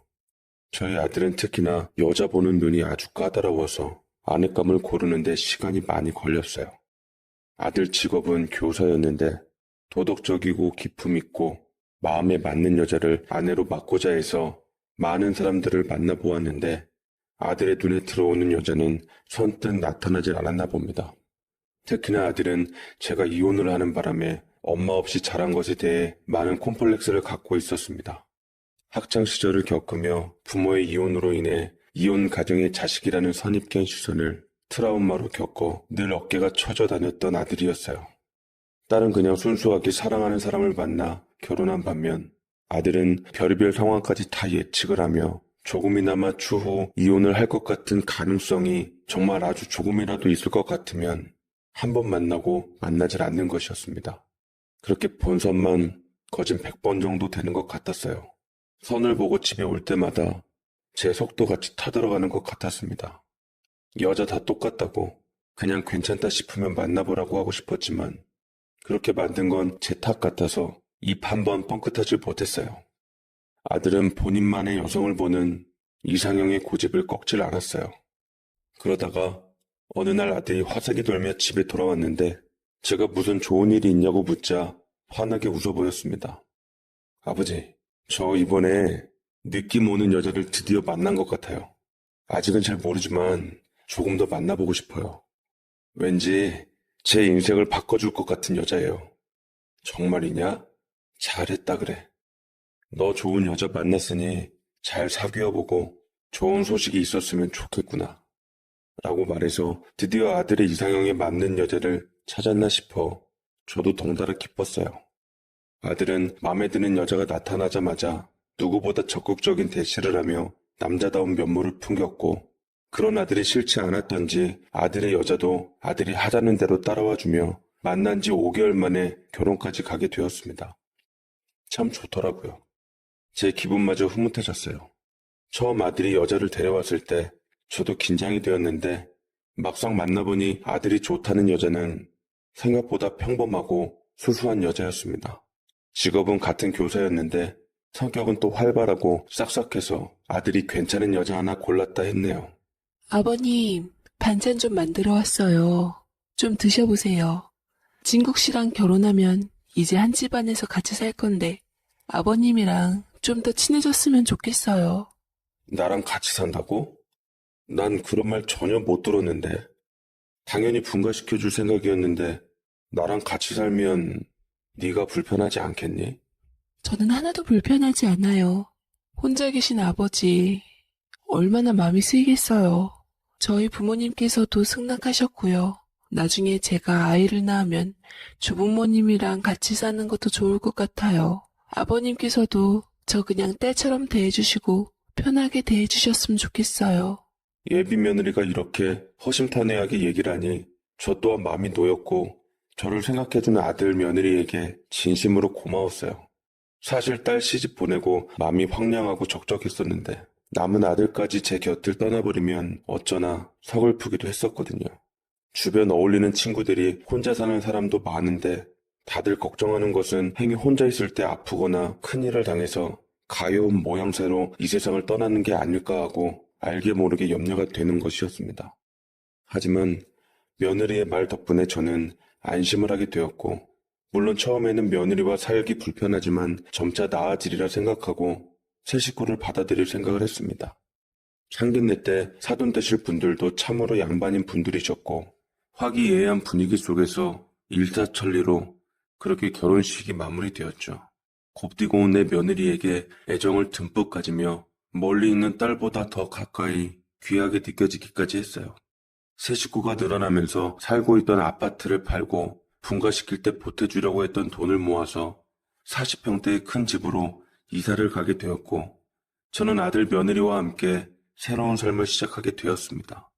저희 아들은 특히나 여자 보는 눈이 아주 까다로워서 아내감을 고르는데 시간이 많이 걸렸어요. 아들 직업은 교사였는데 도덕적이고 기품 있고 마음에 맞는 여자를 아내로 맡고자 해서 많은 사람들을 만나보았는데 아들의 눈에 들어오는 여자는 선뜻 나타나질 않았나 봅니다. 특히나 아들은 제가 이혼을 하는 바람에 엄마 없이 자란 것에 대해 많은 콤플렉스를 갖고 있었습니다. 학창시절을 겪으며 부모의 이혼으로 인해 이혼 가정의 자식이라는 선입견 시선을 트라우마로 겪어 늘 어깨가 처져 다녔던 아들이었어요. 딸은 그냥 순수하게 사랑하는 사람을 만나 결혼한 반면 아들은 별의별 상황까지 다 예측을 하며 조금이나마 추후 이혼을 할 것 같은 가능성이 정말 아주 조금이라도 있을 것 같으면 한 번 만나고 만나질 않는 것이었습니다. 그렇게 본 선만 거진 100번 정도 되는 것 같았어요. 선을 보고 집에 올 때마다 제 속도 같이 타들어가는 것 같았습니다. 여자 다 똑같다고 그냥 괜찮다 싶으면 만나보라고 하고 싶었지만 그렇게 만든 건 제 탓 같아서 입 한 번 뻥끗하지 못했어요. 아들은 본인만의 여성을 보는 이상형의 고집을 꺾질 않았어요. 그러다가 어느 날 아들이 화색이 돌며 집에 돌아왔는데 제가 무슨 좋은 일이 있냐고 묻자 환하게 웃어 보였습니다. 아버지, 저 이번에 느낌 오는 여자를 드디어 만난 것 같아요. 아직은 잘 모르지만 조금 더 만나보고 싶어요. 왠지 제 인생을 바꿔줄 것 같은 여자예요. 정말이냐? 잘했다 그래. 너 좋은 여자 만났으니 잘 사귀어보고 좋은 소식이 있었으면 좋겠구나. 라고 말해서 드디어 아들의 이상형에 맞는 여자를 찾았나 싶어 저도 덩달아 기뻤어요. 아들은 마음에 드는 여자가 나타나자마자 누구보다 적극적인 대시를 하며 남자다운 면모를 풍겼고 그런 아들이 싫지 않았던지 아들의 여자도 아들이 하자는 대로 따라와주며 만난 지 5개월 만에 결혼까지 가게 되었습니다. 참 좋더라고요. 제 기분마저 흐뭇해졌어요. 처음 아들이 여자를 데려왔을 때 저도 긴장이 되었는데 막상 만나보니 아들이 좋다는 여자는 생각보다 평범하고 수수한 여자였습니다. 직업은 같은 교사였는데 성격은 또 활발하고 싹싹해서 아들이 괜찮은 여자 하나 골랐다 했네요. 아버님, 반찬 좀 만들어 왔어요. 좀 드셔보세요. 진국 씨랑 결혼하면 이제 한 집안에서 같이 살 건데 아버님이랑 좀 더 친해졌으면 좋겠어요. 나랑 같이 산다고? 난 그런 말 전혀 못 들었는데. 당연히 분가시켜줄 생각이었는데 나랑 같이 살면 네가 불편하지 않겠니? 저는 하나도 불편하지 않아요. 혼자 계신 아버지, 얼마나 마음이 쓰이겠어요. 저희 부모님께서도 승낙하셨고요. 나중에 제가 아이를 낳으면 주부모님이랑 같이 사는 것도 좋을 것 같아요. 아버님께서도 저 그냥 딸처럼 대해주시고 편하게 대해주셨으면 좋겠어요. 예비 며느리가 이렇게 허심탄회하게 얘기를 하니 저 또한 마음이 놓였고 저를 생각해주는 아들 며느리에게 진심으로 고마웠어요. 사실 딸 시집 보내고 마음이 황량하고 적적했었는데 남은 아들까지 제 곁을 떠나버리면 어쩌나 서글프기도 했었거든요. 주변 어울리는 친구들이 혼자 사는 사람도 많은데 다들 걱정하는 것은 행히 혼자 있을 때 아프거나 큰일을 당해서 가여운 모양새로 이 세상을 떠나는 게 아닐까 하고 알게 모르게 염려가 되는 것이었습니다. 하지만 며느리의 말 덕분에 저는 안심을 하게 되었고 물론 처음에는 며느리와 살기 불편하지만 점차 나아지리라 생각하고 새 식구를 받아들일 생각을 했습니다. 상견례 때 사돈 되실 분들도 참으로 양반인 분들이셨고 화기애애한 분위기 속에서 일사천리로 그렇게 결혼식이 마무리되었죠. 곱디고 온 내 며느리에게 애정을 듬뿍 가지며 멀리 있는 딸보다 더 가까이 귀하게 느껴지기까지 했어요. 새 식구가 늘어나면서 살고 있던 아파트를 팔고 분가시킬 때 보태주려고 했던 돈을 모아서 40평대의 큰 집으로 이사를 가게 되었고 저는 아들 며느리와 함께 새로운 삶을 시작하게 되었습니다.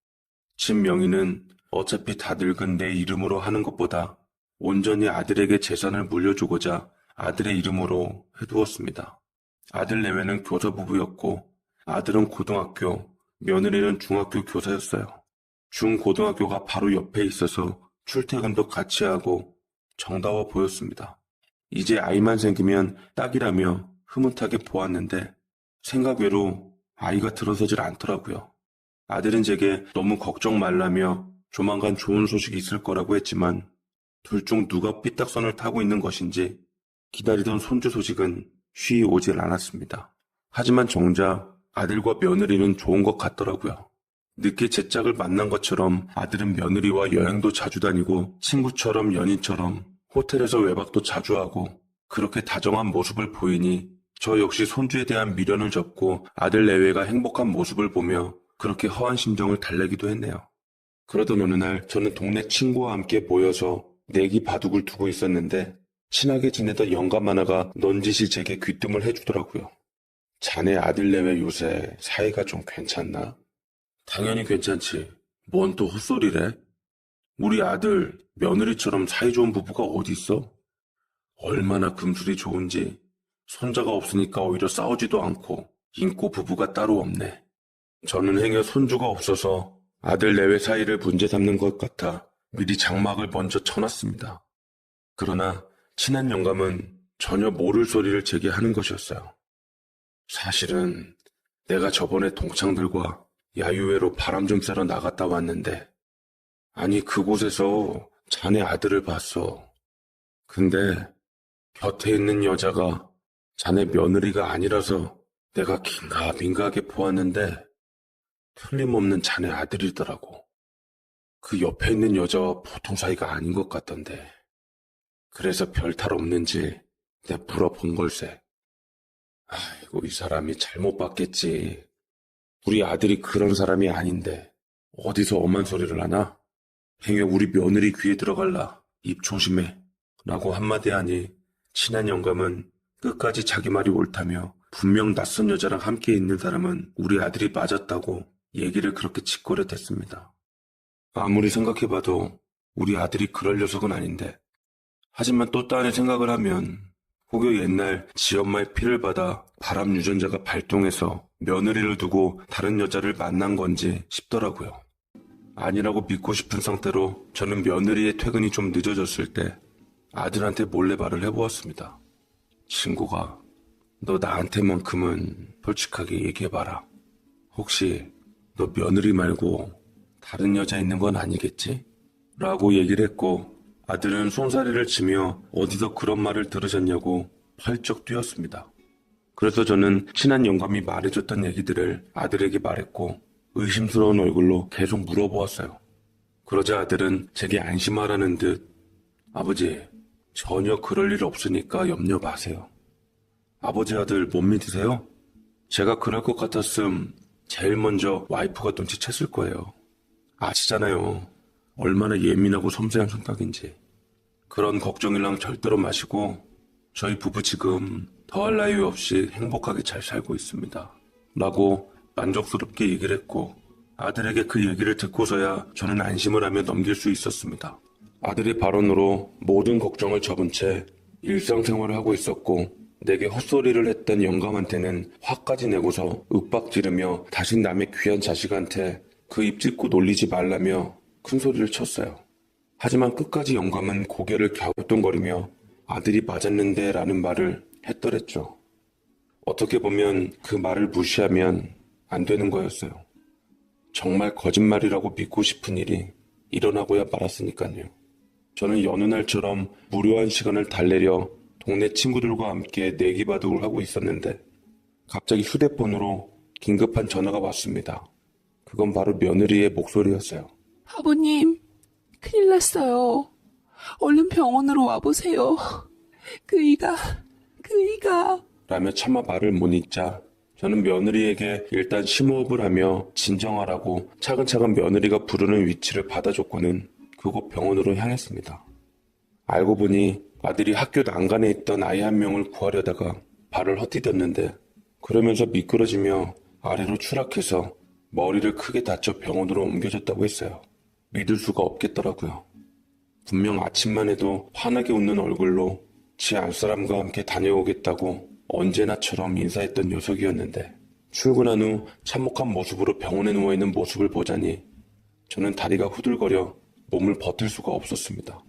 집 명의는 어차피 다 늙은 내 이름으로 하는 것보다 온전히 아들에게 재산을 물려주고자 아들의 이름으로 해두었습니다. 아들 내외는 교사 부부였고 아들은 고등학교, 며느리는 중학교 교사였어요. 중고등학교가 바로 옆에 있어서 출퇴근도 같이 하고 정다워 보였습니다. 이제 아이만 생기면 딱이라며 흐뭇하게 보았는데 생각 외로 아이가 들어서질 않더라고요. 아들은 제게 너무 걱정 말라며 조만간 좋은 소식이 있을 거라고 했지만 둘 중 누가 삐딱선을 타고 있는 것인지 기다리던 손주 소식은 쉬이 오질 않았습니다. 하지만 정작 아들과 며느리는 좋은 것 같더라고요. 늦게 제 짝을 만난 것처럼 아들은 며느리와 여행도 자주 다니고 친구처럼 연인처럼 호텔에서 외박도 자주 하고 그렇게 다정한 모습을 보이니 저 역시 손주에 대한 미련을 접고 아들 내외가 행복한 모습을 보며 그렇게 허한 심정을 달래기도 했네요. 그러던 어느 날 저는 동네 친구와 함께 모여서 내기 바둑을 두고 있었는데 친하게 지내던 영감 하나가 넌지시 제게 귀뜸을 해주더라고요. 자네 아들 내외 요새 사이가 좀 괜찮나? 당연히 괜찮지. 뭔 또 헛소리래? 우리 아들 며느리처럼 사이 좋은 부부가 어디 있어? 얼마나 금술이 좋은지 손자가 없으니까 오히려 싸우지도 않고 인고 부부가 따로 없네. 저는 행여 손주가 없어서 아들 내외 사이를 문제 삼는 것 같아 미리 장막을 먼저 쳐놨습니다. 그러나 친한 영감은 전혀 모를 소리를 제게 하는 것이었어요. 사실은 내가 저번에 동창들과 야유회로 바람 좀 쐬러 나갔다 왔는데 아니 그곳에서 자네 아들을 봤어. 근데 곁에 있는 여자가 자네 며느리가 아니라서 내가 긴가민가하게 보았는데 틀림없는 자네 아들이더라고. 그 옆에 있는 여자와 보통 사이가 아닌 것 같던데. 그래서 별 탈 없는지 내 물어본 걸세. 아이고 이 사람이 잘못 봤겠지. 우리 아들이 그런 사람이 아닌데 어디서 엄한 소리를 하나? 행여 우리 며느리 귀에 들어갈라. 입 조심해. 라고 한마디 하니 친한 영감은 끝까지 자기 말이 옳다며 분명 낯선 여자랑 함께 있는 사람은 우리 아들이 맞았다고 얘기를 그렇게 짓거렸댔습니다. 아무리 생각해봐도 우리 아들이 그럴 녀석은 아닌데 하지만 또 딴에 생각을 하면 혹여 옛날 지엄마의 피를 받아 바람 유전자가 발동해서 며느리를 두고 다른 여자를 만난 건지 싶더라고요. 아니라고 믿고 싶은 상태로 저는 며느리의 퇴근이 좀 늦어졌을 때 아들한테 몰래 말을 해보았습니다. 친구가 너 나한테만큼은 솔직하게 얘기해봐라. 혹시 너 며느리 말고 다른 여자 있는 건 아니겠지? 라고 얘기를 했고 아들은 손사래를 치며 어디서 그런 말을 들으셨냐고 펄쩍 뛰었습니다. 그래서 저는 친한 영감이 말해줬던 얘기들을 아들에게 말했고 의심스러운 얼굴로 계속 물어보았어요. 그러자 아들은 제게 안심하라는 듯 아버지 전혀 그럴 일 없으니까 염려 마세요. 아버지 아들 못 믿으세요? 제가 그럴 것 같았음 제일 먼저 와이프가 눈치챘을 거예요. 아시잖아요. 얼마나 예민하고 섬세한 성격인지. 그런 걱정이랑 절대로 마시고 저희 부부 지금 더할 나위 없이 행복하게 잘 살고 있습니다. 라고 만족스럽게 얘기를 했고 아들에게 그 얘기를 듣고서야 저는 안심을 하며 넘길 수 있었습니다. 아들의 발언으로 모든 걱정을 접은 채 일상생활을 하고 있었고 내게 헛소리를 했던 영감한테는 화까지 내고서 윽박지르며 다시 남의 귀한 자식한테 그 입 찢고 놀리지 말라며 큰 소리를 쳤어요. 하지만 끝까지 영감은 고개를 갸우뚱거리며 아들이 맞았는데 라는 말을 했더랬죠. 어떻게 보면 그 말을 무시하면 안 되는 거였어요. 정말 거짓말이라고 믿고 싶은 일이 일어나고야 말았으니까요. 저는 여느 날처럼 무료한 시간을 달래려 동네 친구들과 함께 내기바둑을 하고 있었는데 갑자기 휴대폰으로 긴급한 전화가 왔습니다. 그건 바로 며느리의 목소리였어요. 아버님, 큰일 났어요. 얼른 병원으로 와보세요. 그이가 라며 차마 말을 못 잇자 저는 며느리에게 일단 심호흡을 하며 진정하라고 차근차근 며느리가 부르는 위치를 받아줬고는 그곳 병원으로 향했습니다. 알고 보니 아들이 학교 난간에 있던 아이 한 명을 구하려다가 발을 헛디뎠는데 그러면서 미끄러지며 아래로 추락해서 머리를 크게 다쳐 병원으로 옮겨졌다고 했어요. 믿을 수가 없겠더라고요. 분명 아침만 해도 환하게 웃는 얼굴로 지 안사람과 함께 다녀오겠다고 언제나처럼 인사했던 녀석이었는데 출근한 후 참혹한 모습으로 병원에 누워있는 모습을 보자니 저는 다리가 후들거려 몸을 버틸 수가 없었습니다.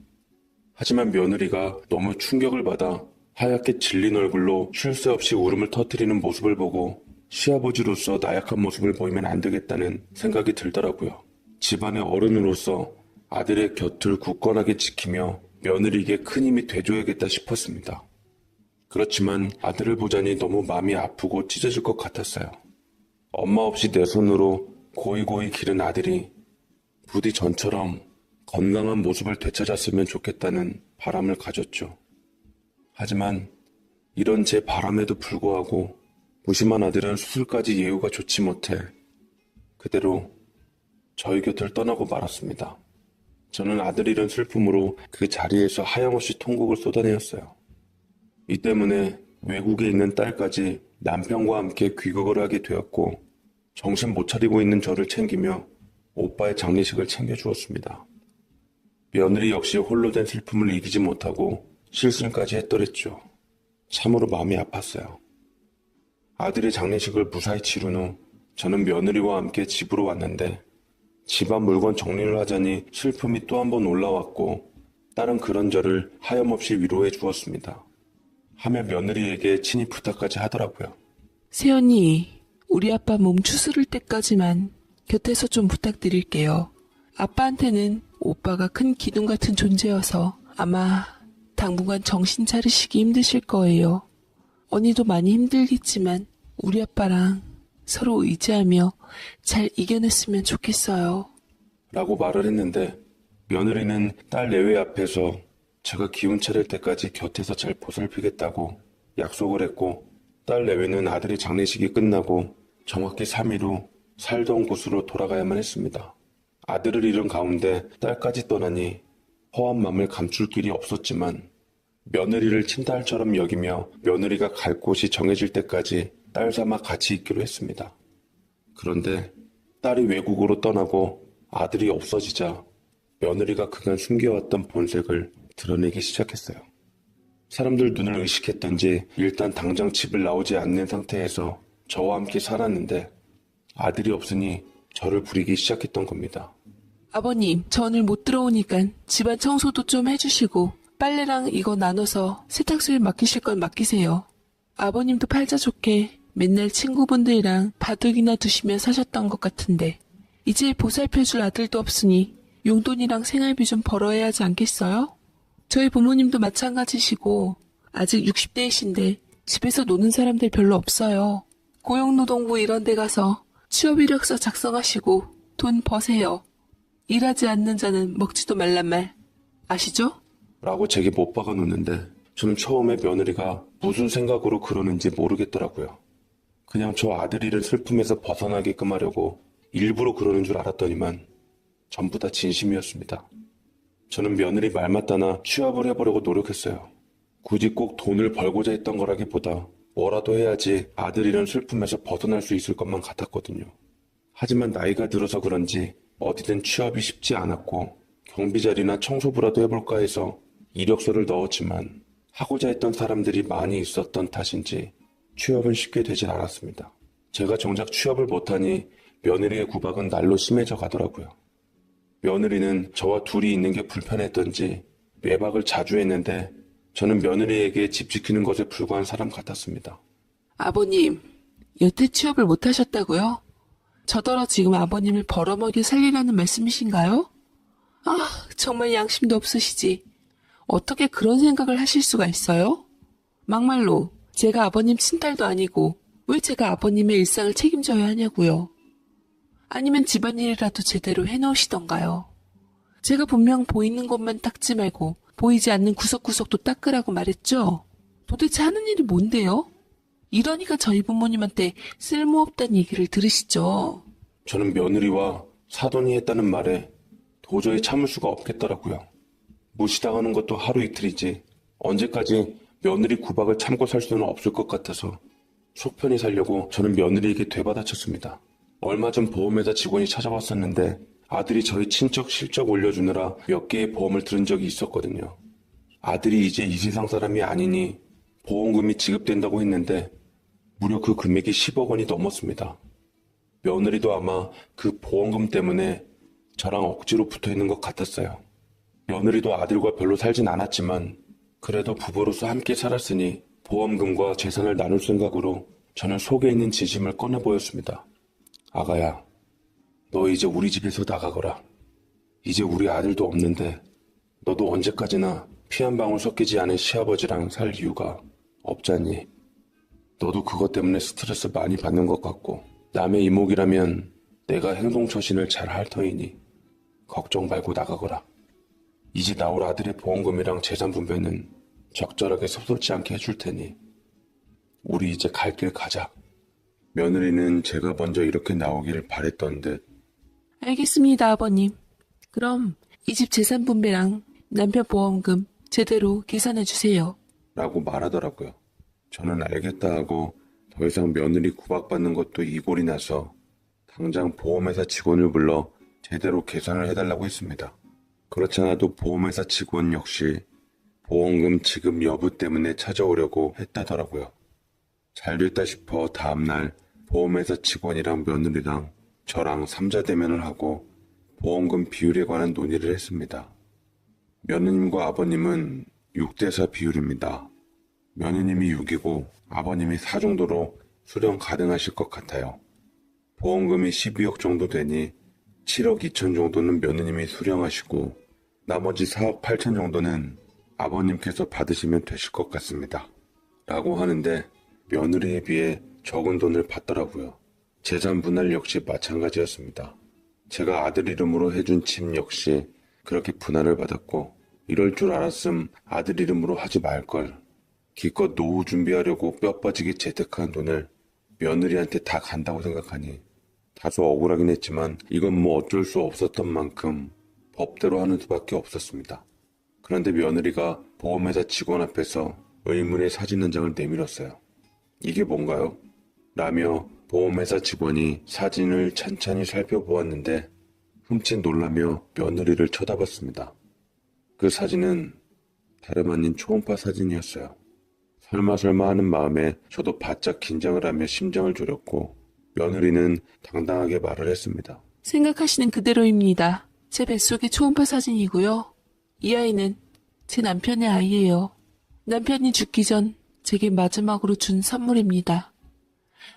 하지만 며느리가 너무 충격을 받아 하얗게 질린 얼굴로 쉴 새 없이 울음을 터뜨리는 모습을 보고 시아버지로서 나약한 모습을 보이면 안 되겠다는 생각이 들더라고요. 집안의 어른으로서 아들의 곁을 굳건하게 지키며 며느리에게 큰 힘이 돼줘야겠다 싶었습니다. 그렇지만 아들을 보자니 너무 마음이 아프고 찢어질 것 같았어요. 엄마 없이 내 손으로 고이고이 기른 아들이 부디 전처럼 건강한 모습을 되찾았으면 좋겠다는 바람을 가졌죠. 하지만 이런 제 바람에도 불구하고 무심한 아들은 수술까지 예후가 좋지 못해 그대로 저희 곁을 떠나고 말았습니다. 저는 아들 잃은 슬픔으로 그 자리에서 하염없이 통곡을 쏟아내었어요. 이 때문에 외국에 있는 딸까지 남편과 함께 귀국을 하게 되었고 정신 못 차리고 있는 저를 챙기며 오빠의 장례식을 챙겨주었습니다. 며느리 역시 홀로 된 슬픔을 이기지 못하고 실순까지 했더랬죠. 참으로 마음이 아팠어요. 아들의 장례식을 무사히 치른 후 저는 며느리와 함께 집으로 왔는데 집안 물건 정리를 하자니 슬픔이 또 한 번 올라왔고 딸은 그런 저를 하염없이 위로해 주었습니다. 하며 며느리에게 친히 부탁까지 하더라고요. 새언니, 우리 아빠 몸 추스를 때까지만 곁에서 좀 부탁드릴게요. 아빠한테는 오빠가 큰 기둥 같은 존재여서 아마 당분간 정신 차리시기 힘드실 거예요. 언니도 많이 힘들겠지만 우리 아빠랑 서로 의지하며 잘 이겨냈으면 좋겠어요. 라고 말을 했는데 며느리는 딸 내외 앞에서 제가 기운 차릴 때까지 곁에서 잘 보살피겠다고 약속을 했고 딸 내외는 아들의 장례식이 끝나고 정확히 3일 후 살던 곳으로 돌아가야만 했습니다. 아들을 잃은 가운데 딸까지 떠나니 허한 맘을 감출 길이 없었지만 며느리를 친딸처럼 여기며 며느리가 갈 곳이 정해질 때까지 딸 삼아 같이 있기로 했습니다. 그런데 딸이 외국으로 떠나고 아들이 없어지자 며느리가 그간 숨겨왔던 본색을 드러내기 시작했어요. 사람들 눈을 의식했던지 일단 당장 집을 나오지 않는 상태에서 저와 함께 살았는데 아들이 없으니 저를 부리기 시작했던 겁니다. 아버님, 저 오늘 못 들어오니까 집안 청소도 좀 해주시고 빨래랑 이거 나눠서 세탁소에 맡기실 건 맡기세요. 아버님도 팔자 좋게 맨날 친구분들이랑 바둑이나 두시며 사셨던 것 같은데 이제 보살펴줄 아들도 없으니 용돈이랑 생활비 좀 벌어야 하지 않겠어요? 저희 부모님도 마찬가지시고 아직 60대이신데 집에서 노는 사람들 별로 없어요. 고용노동부 이런 데 가서 취업이력서 작성하시고 돈 버세요. 일하지 않는 자는 먹지도 말란 말 아시죠? 라고 제게 못 박아 놓는데 저는 처음에 며느리가 무슨 생각으로 그러는지 모르겠더라고요. 그냥 저 아들 잃은 슬픔에서 벗어나게끔 하려고 일부러 그러는 줄 알았더니만 전부 다 진심이었습니다. 저는 며느리 말 맞다나 취업을 해보려고 노력했어요. 굳이 꼭 돈을 벌고자 했던 거라기보다 뭐라도 해야지 아들 잃은 슬픔에서 벗어날 수 있을 것만 같았거든요. 하지만 나이가 들어서 그런지 어디든 취업이 쉽지 않았고 경비자리나 청소부라도 해볼까 해서 이력서를 넣었지만 하고자 했던 사람들이 많이 있었던 탓인지 취업은 쉽게 되질 않았습니다. 제가 정작 취업을 못하니 며느리의 구박은 날로 심해져 가더라고요. 며느리는 저와 둘이 있는 게 불편했던지 외박을 자주 했는데 저는 며느리에게 집 지키는 것에 불과한 사람 같았습니다. 아버님, 여태 취업을 못 하셨다고요? 저더러 지금 아버님을 벌어먹여 살리라는 말씀이신가요? 아, 정말 양심도 없으시지. 어떻게 그런 생각을 하실 수가 있어요? 막말로 제가 아버님 친딸도 아니고 왜 제가 아버님의 일상을 책임져야 하냐고요. 아니면 집안일이라도 제대로 해놓으시던가요. 제가 분명 보이는 것만 닦지 말고 보이지 않는 구석구석도 닦으라고 말했죠? 도대체 하는 일이 뭔데요? 이러니까 저희 부모님한테 쓸모없다는 얘기를 들으시죠. 저는 며느리와 사돈이 했다는 말에 도저히 참을 수가 없겠더라고요. 무시당하는 것도 하루 이틀이지 언제까지 며느리 구박을 참고 살 수는 없을 것 같아서 속 편히 살려고 저는 며느리에게 되받아쳤습니다. 얼마 전 보험회사 직원이 찾아왔었는데 아들이 저희 친척 실적 올려주느라 몇 개의 보험을 들은 적이 있었거든요. 아들이 이제 이 세상 사람이 아니니 보험금이 지급된다고 했는데 무려 그 금액이 10억 원이 넘었습니다. 며느리도 아마 그 보험금 때문에 저랑 억지로 붙어있는 것 같았어요. 며느리도 아들과 별로 살진 않았지만 그래도 부부로서 함께 살았으니 보험금과 재산을 나눌 생각으로 저는 속에 있는 진심을 꺼내 보였습니다. 아가야, 너 이제 우리 집에서 나가거라. 이제 우리 아들도 없는데 너도 언제까지나 피 한 방울 섞이지 않은 시아버지랑 살 이유가 없잖니. 너도 그것 때문에 스트레스 많이 받는 것 같고 남의 이목이라면 내가 행동처신을 잘 할 터이니 걱정 말고 나가거라. 이제 나올 아들의 보험금이랑 재산 분배는 적절하게 섭섭지 않게 해줄 테니 우리 이제 갈 길 가자. 며느리는 제가 먼저 이렇게 나오기를 바랬던 듯 알겠습니다, 아버님. 그럼 이 집 재산 분배랑 남편 보험금 제대로 계산해 주세요. 라고 말하더라고요. 저는 알겠다 하고 더 이상 며느리 구박받는 것도 이골이 나서 당장 보험회사 직원을 불러 제대로 계산을 해달라고 했습니다. 그렇지 않아도 보험회사 직원 역시 보험금 지급 여부 때문에 찾아오려고 했다더라고요. 잘 됐다 싶어 다음날 보험회사 직원이랑 며느리랑 저랑 3자 대면을 하고 보험금 비율에 관한 논의를 했습니다. 며느님과 아버님은 6대4 비율입니다. 며느님이 6이고 아버님이 4 정도로 수령 가능하실 것 같아요. 보험금이 12억 정도 되니 7억 2천 정도는 며느님이 수령하시고 나머지 4억 8천 정도는 아버님께서 받으시면 되실 것 같습니다. 라고 하는데 며느리에 비해 적은 돈을 받더라고요. 재산 분할 역시 마찬가지였습니다. 제가 아들 이름으로 해준 집 역시 그렇게 분할을 받았고 이럴 줄 알았음 아들 이름으로 하지 말걸. 기껏 노후 준비하려고 뼈 빠지게 재테크한 돈을 며느리한테 다 간다고 생각하니 다소 억울하긴 했지만 이건 뭐 어쩔 수 없었던 만큼 법대로 하는 수밖에 없었습니다. 그런데 며느리가 보험회사 직원 앞에서 의문의 사진 한 장을 내밀었어요. 이게 뭔가요? 라며 보험회사 직원이 사진을 찬찬히 살펴보았는데 흠칫 놀라며 며느리를 쳐다봤습니다. 그 사진은 다름 아닌 초음파 사진이었어요. 설마 하는 마음에 저도 바짝 긴장을 하며 심장을 졸였고 며느리는 당당하게 말을 했습니다. 생각하시는 그대로입니다. 제 뱃속의 초음파 사진이고요. 이 아이는 제 남편의 아이예요. 남편이 죽기 전 제게 마지막으로 준 선물입니다.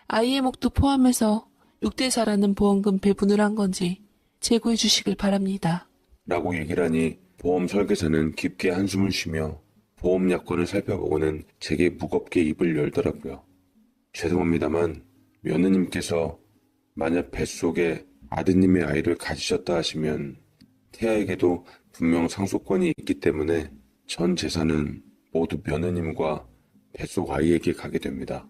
아이의 목도 포함해서 6대4라는 보험금 배분을 한 건지 제고해 주시길 바랍니다. 라고 얘기를 하니 보험 설계사는 깊게 한숨을 쉬며 보험 약관을 살펴보고는 제게 무겁게 입을 열더라고요. 죄송합니다만 며느님께서 만약 뱃속에 아드님의 아이를 가지셨다 하시면 태아에게도 분명 상속권이 있기 때문에 전 재산은 모두 며느님과 뱃속 아이에게 가게 됩니다.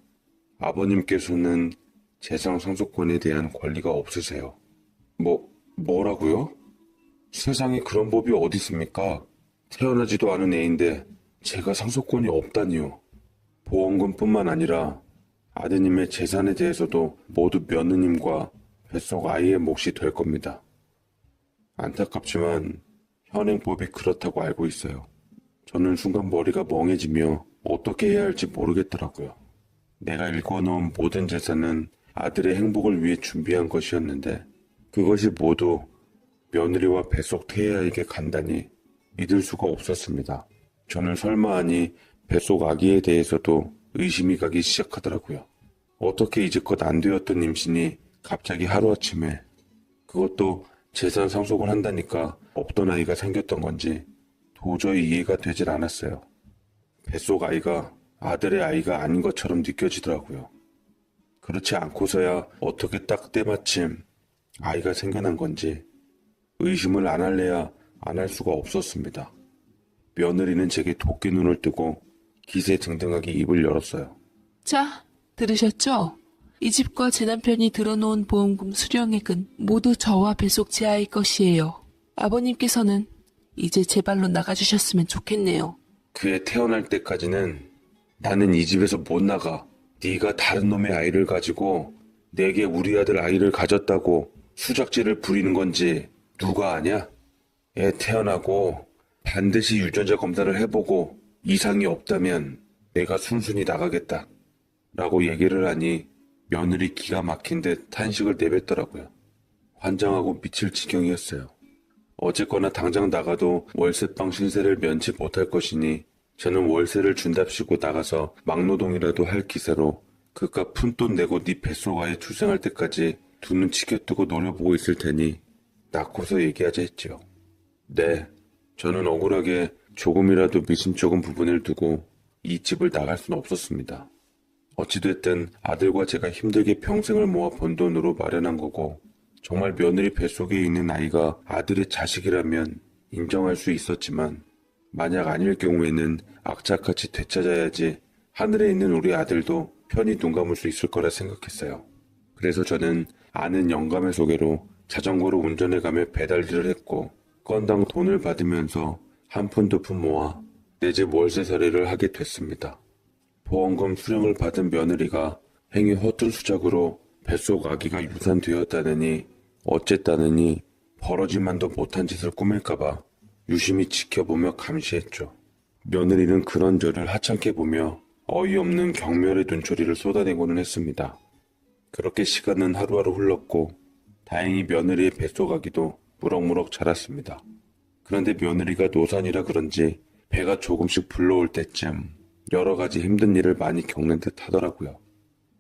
아버님께서는 재산 상속권에 대한 권리가 없으세요. 뭐라고요? 세상에 그런 법이 어디 있습니까? 태어나지도 않은 애인데 제가 상속권이 없다니요. 보험금뿐만 아니라 아드님의 재산에 대해서도 모두 며느님과 뱃속 아이의 몫이 될 겁니다. 안타깝지만 현행법이 그렇다고 알고 있어요. 저는 순간 머리가 멍해지며 어떻게 해야 할지 모르겠더라고요. 내가 일궈놓은 모든 재산은 아들의 행복을 위해 준비한 것이었는데 그것이 모두 며느리와 뱃속 태아에게 간다니 믿을 수가 없었습니다. 저는 설마 하니 뱃속 아기에 대해서도 의심이 가기 시작하더라고요. 어떻게 이제껏 안 되었던 임신이 갑자기 하루아침에 그것도 재산 상속을 한다니까 없던 아이가 생겼던 건지 도저히 이해가 되질 않았어요. 뱃속 아이가 아들의 아이가 아닌 것처럼 느껴지더라고요. 그렇지 않고서야 어떻게 딱 때마침 아이가 생겨난 건지 의심을 안 할래야 안 할 수가 없었습니다. 며느리는 제게 도끼 눈을 뜨고 기세등등하게 입을 열었어요. 자, 들으셨죠? 이 집과 제 남편이 들어놓은 보험금 수령액은 모두 저와 뱃속 제 아이 것이에요. 아버님께서는 이제 제 발로 나가주셨으면 좋겠네요. 그애 태어날 때까지는 나는 이 집에서 못 나가. 네가 다른 놈의 아이를 가지고 내게 우리 아들 아이를 가졌다고 수작질을 부리는 건지 누가 아냐? 애 태어나고 반드시 유전자 검사를 해보고 이상이 없다면 내가 순순히 나가겠다. 라고 얘기를 하니 며느리 기가 막힌 듯 탄식을 내뱉더라고요. 환장하고 미칠 지경이었어요. 어쨌거나 당장 나가도 월세방 신세를 면치 못할 것이니 저는 월세를 준답시고 나가서 막노동이라도 할 기세로 그깟 푼돈 내고 네 뱃속 아이 출생할 때까지 두 눈 치켜뜨고 노려보고 있을 테니 낳고서 얘기하자 했지요. 네, 저는 억울하게 조금이라도 미심쩍은 부분을 두고 이 집을 나갈 수는 없었습니다. 어찌됐든 아들과 제가 힘들게 평생을 모아 번 돈으로 마련한 거고 정말 며느리 뱃속에 있는 아이가 아들의 자식이라면 인정할 수 있었지만 만약 아닐 경우에는 악착같이 되찾아야지 하늘에 있는 우리 아들도 편히 눈 감을 수 있을 거라 생각했어요. 그래서 저는 아는 영감의 소개로 자전거로 운전해가며 배달 일을 했고 건당 돈을 받으면서 한 푼 두 푼 모아 내 집 월세살이를 하게 됐습니다. 보험금 수령을 받은 며느리가 행위 허튼 수작으로 뱃속 아기가 유산되었다느니 어쨌다느니 벌어지만도 못한 짓을 꾸밀까봐 유심히 지켜보며 감시했죠. 며느리는 그런 저를 하찮게 보며 어이없는 경멸의 눈초리를 쏟아내고는 했습니다. 그렇게 시간은 하루하루 흘렀고 다행히 며느리의 뱃속 아기도 무럭무럭 자랐습니다. 그런데 며느리가 노산이라 그런지 배가 조금씩 불러올 때쯤 여러 가지 힘든 일을 많이 겪는 듯 하더라고요.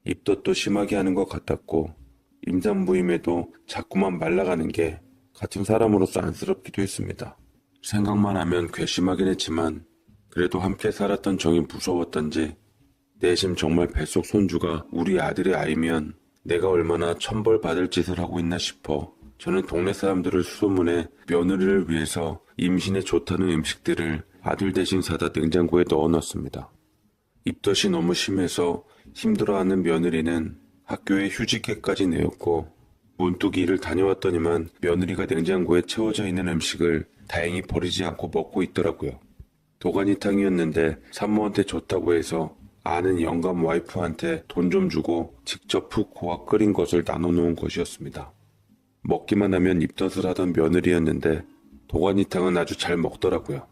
입덧도 심하게 하는 것 같았고 임산부임에도 자꾸만 말라가는 게 같은 사람으로서 안쓰럽기도 했습니다. 생각만 하면 괘씸하긴 했지만 그래도 함께 살았던 정이 무서웠던지 내심 정말 뱃속 손주가 우리 아들의 아이면 내가 얼마나 천벌 받을 짓을 하고 있나 싶어 저는 동네 사람들을 수소문해 며느리를 위해서 임신에 좋다는 음식들을 아들 대신 사다 냉장고에 넣어놨습니다. 입덧이 너무 심해서 힘들어하는 며느리는 학교에 휴직계까지 내었고 문득 일을 다녀왔더니만 며느리가 냉장고에 채워져 있는 음식을 다행히 버리지 않고 먹고 있더라고요. 도가니탕이었는데 산모한테 좋다고 해서 아는 영감 와이프한테 돈 좀 주고 직접 푹 고아 끓인 것을 나눠놓은 것이었습니다. 먹기만 하면 입덧을 하던 며느리였는데 도가니탕은 아주 잘 먹더라고요.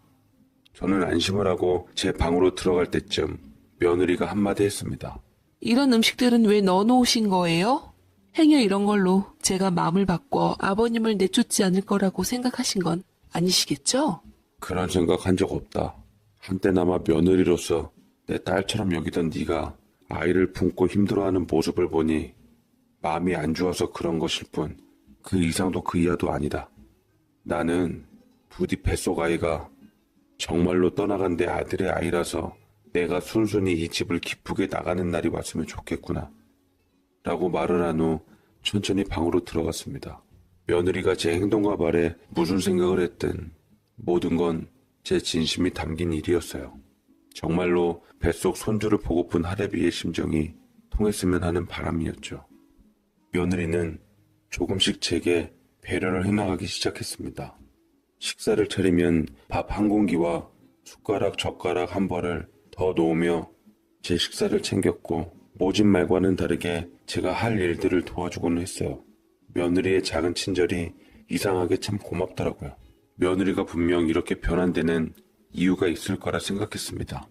저는 안심을 하고 제 방으로 들어갈 때쯤 며느리가 한마디 했습니다. 이런 음식들은 왜 넣어놓으신 거예요? 행여 이런 걸로 제가 마음을 바꿔 아버님을 내쫓지 않을 거라고 생각하신 건 아니시겠죠? 그런 생각 한 적 없다. 한때나마 며느리로서 내 딸처럼 여기던 네가 아이를 품고 힘들어하는 모습을 보니 마음이 안 좋아서 그런 것일 뿐 그 이상도 그 이하도 아니다. 나는 부디 뱃속 아이가 정말로 떠나간 내 아들의 아이라서 내가 순순히 이 집을 기쁘게 나가는 날이 왔으면 좋겠구나. 라고 말을 한 후 천천히 방으로 들어갔습니다. 며느리가 제 행동과 말에 무슨 생각을 했든 모든 건 제 진심이 담긴 일이었어요. 정말로 뱃속 손주를 보고픈 하레비의 심정이 통했으면 하는 바람이었죠. 며느리는 조금씩 제게 배려를 해나가기 시작했습니다. 식사를 차리면 밥 한 공기와 숟가락, 젓가락 한 벌을 더 놓으며 제 식사를 챙겼고 모진 말과는 다르게 제가 할 일들을 도와주곤 했어요. 며느리의 작은 친절이 이상하게 참 고맙더라고요. 며느리가 분명 이렇게 변한 데는 이유가 있을 거라 생각했습니다.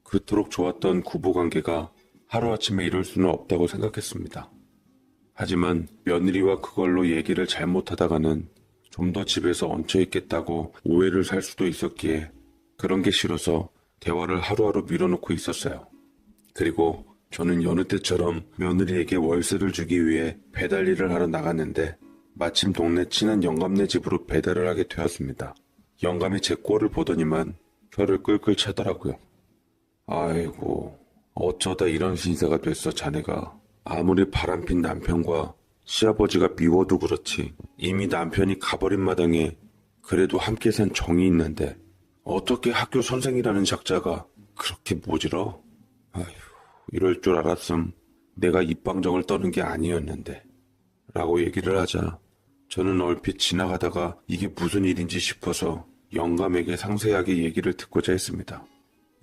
그토록 좋았던 부부관계가 하루아침에 이럴 수는 없다고 생각했습니다. 하지만 며느리와 그걸로 얘기를 잘못하다가는 좀 더 집에서 얹혀있겠다고 오해를 살 수도 있었기에 그런 게 싫어서 대화를 하루하루 밀어놓고 있었어요. 그리고 저는 여느 때처럼 며느리에게 월세를 주기 위해 배달 일을 하러 나갔는데 마침 동네 친한 영감네 집으로 배달을 하게 되었습니다. 영감이 제 꼴을 보더니만 혀를 끌끌 차더라고요. 아이고, 어쩌다 이런 신세가 됐어 자네가. 아무리 바람핀 남편과 시아버지가 미워도 그렇지 이미 남편이 가버린 마당에 그래도 함께 산 정이 있는데 어떻게 학교 선생이라는 작자가 그렇게 모질어? 아휴, 이럴 줄 알았음 내가 입방정을 떠는 게 아니었는데 라고 얘기를 하자 저는 얼핏 지나가다가 이게 무슨 일인지 싶어서 영감에게 상세하게 얘기를 듣고자 했습니다.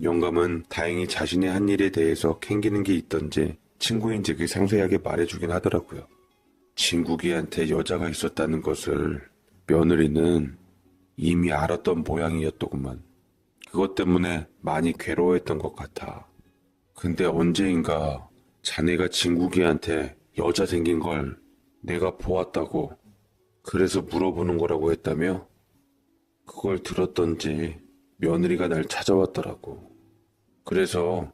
영감은 다행히 자신의 한 일에 대해서 캥기는 게 있던지 친구인 제게 상세하게 말해주긴 하더라고요. 친구기한테 여자가 있었다는 것을 며느리는 이미 알았던 모양이었더구만. 그것 때문에 많이 괴로워했던 것 같아. 근데 언제인가 자네가 진국이한테 여자 생긴 걸 내가 보았다고 그래서 물어보는 거라고 했다며? 그걸 들었던지 며느리가 날 찾아왔더라고. 그래서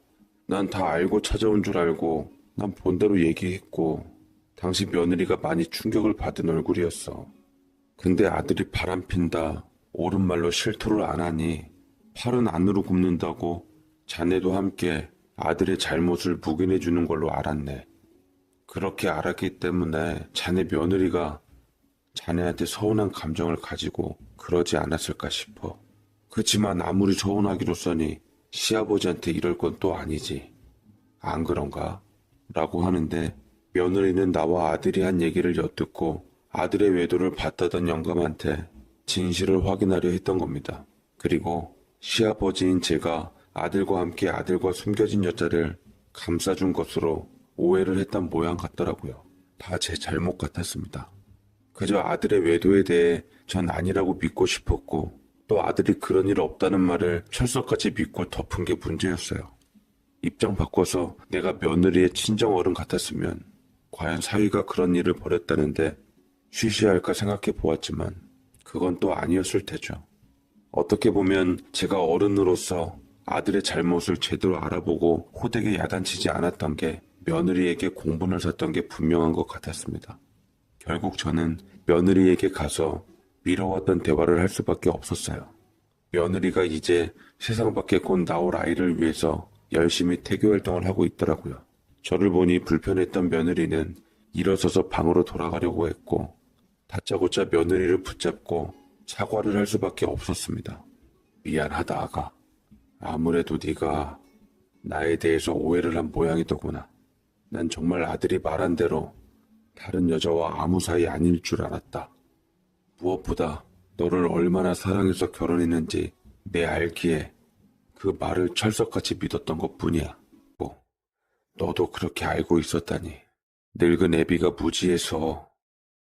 난 다 알고 찾아온 줄 알고 난 본대로 얘기했고 당시 며느리가 많이 충격을 받은 얼굴이었어. 근데 아들이 바람핀다 옳은 말로 실토를 안 하니 팔은 안으로 굽는다고 자네도 함께 아들의 잘못을 묵인해 주는 걸로 알았네. 그렇게 알았기 때문에 자네 며느리가 자네한테 서운한 감정을 가지고 그러지 않았을까 싶어. 그치만 아무리 서운하기로써니 시아버지한테 이럴 건 또 아니지. 안 그런가? 라고 하는데 며느리는 나와 아들이 한 얘기를 엿듣고 아들의 외도를 받다던 영감한테 진실을 확인하려 했던 겁니다. 그리고 시아버지인 제가 아들과 함께 아들과 숨겨진 여자를 감싸준 것으로 오해를 했던 모양 같더라고요. 다 제 잘못 같았습니다. 그저 아들의 외도에 대해 전 아니라고 믿고 싶었고 또 아들이 그런 일 없다는 말을 철석같이 믿고 덮은 게 문제였어요. 입장 바꿔서 내가 며느리의 친정어른 같았으면 과연 사위가 그런 일을 벌였다는데 쉬쉬할까 생각해 보았지만 그건 또 아니었을 테죠. 어떻게 보면 제가 어른으로서 아들의 잘못을 제대로 알아보고 호되게 야단치지 않았던 게 며느리에게 공분을 샀던 게 분명한 것 같았습니다. 결국 저는 며느리에게 가서 미뤄왔던 대화를 할 수밖에 없었어요. 며느리가 이제 세상 밖에 곧 나올 아이를 위해서 열심히 태교 활동을 하고 있더라고요. 저를 보니 불편했던 며느리는 일어서서 방으로 돌아가려고 했고 다짜고짜 며느리를 붙잡고 사과를 할 수밖에 없었습니다. 미안하다 아가. 아무래도 네가 나에 대해서 오해를 한 모양이더구나. 난 정말 아들이 말한 대로 다른 여자와 아무 사이 아닐 줄 알았다. 무엇보다 너를 얼마나 사랑해서 결혼했는지 내 알기에 그 말을 철석같이 믿었던 것뿐이야. 너도 그렇게 알고 있었다니. 늙은 애비가 무지해서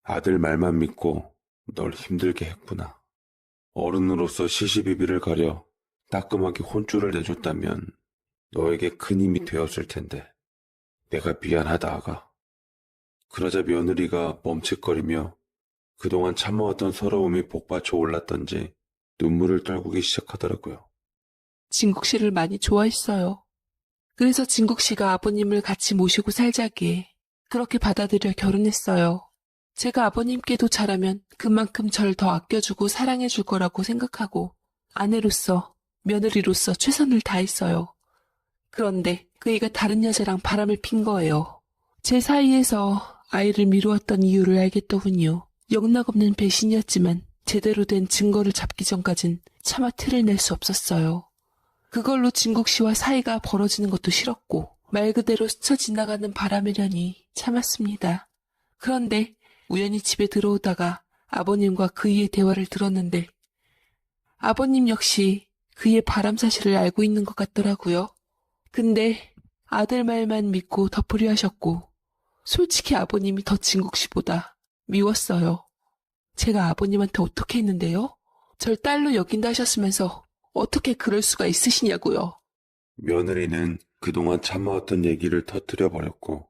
아들 말만 믿고 널 힘들게 했구나. 어른으로서 시시비비를 가려 따끔하게 혼쭐을 내줬다면 너에게 큰 힘이 되었을 텐데. 내가 미안하다 아가. 그러자 며느리가 멈칫거리며 그동안 참아왔던 서러움이 복받쳐 올랐던지 눈물을 떨구기 시작하더라고요. 진국 씨를 많이 좋아했어요. 그래서 진국 씨가 아버님을 같이 모시고 살자기에 그렇게 받아들여 결혼했어요. 제가 아버님께도 잘하면 그만큼 절 더 아껴주고 사랑해줄 거라고 생각하고 아내로서, 며느리로서 최선을 다했어요. 그런데 그 애가 다른 여자랑 바람을 핀 거예요. 제 사이에서 아이를 미루었던 이유를 알겠더군요. 영락없는 배신이었지만 제대로 된 증거를 잡기 전까진 차마 티를 낼 수 없었어요. 그걸로 진국 씨와 사이가 벌어지는 것도 싫었고 말 그대로 스쳐 지나가는 바람이려니 참았습니다. 그런데 우연히 집에 들어오다가 아버님과 그이의 대화를 들었는데 아버님 역시 그이의 바람 사실을 알고 있는 것 같더라고요. 근데 아들 말만 믿고 덮으려 하셨고 솔직히 아버님이 더 진국 씨보다 미웠어요. 제가 아버님한테 어떻게 했는데요? 절 딸로 여긴다 하셨으면서 어떻게 그럴 수가 있으시냐고요. 며느리는 그동안 참아왔던 얘기를 터뜨려 버렸고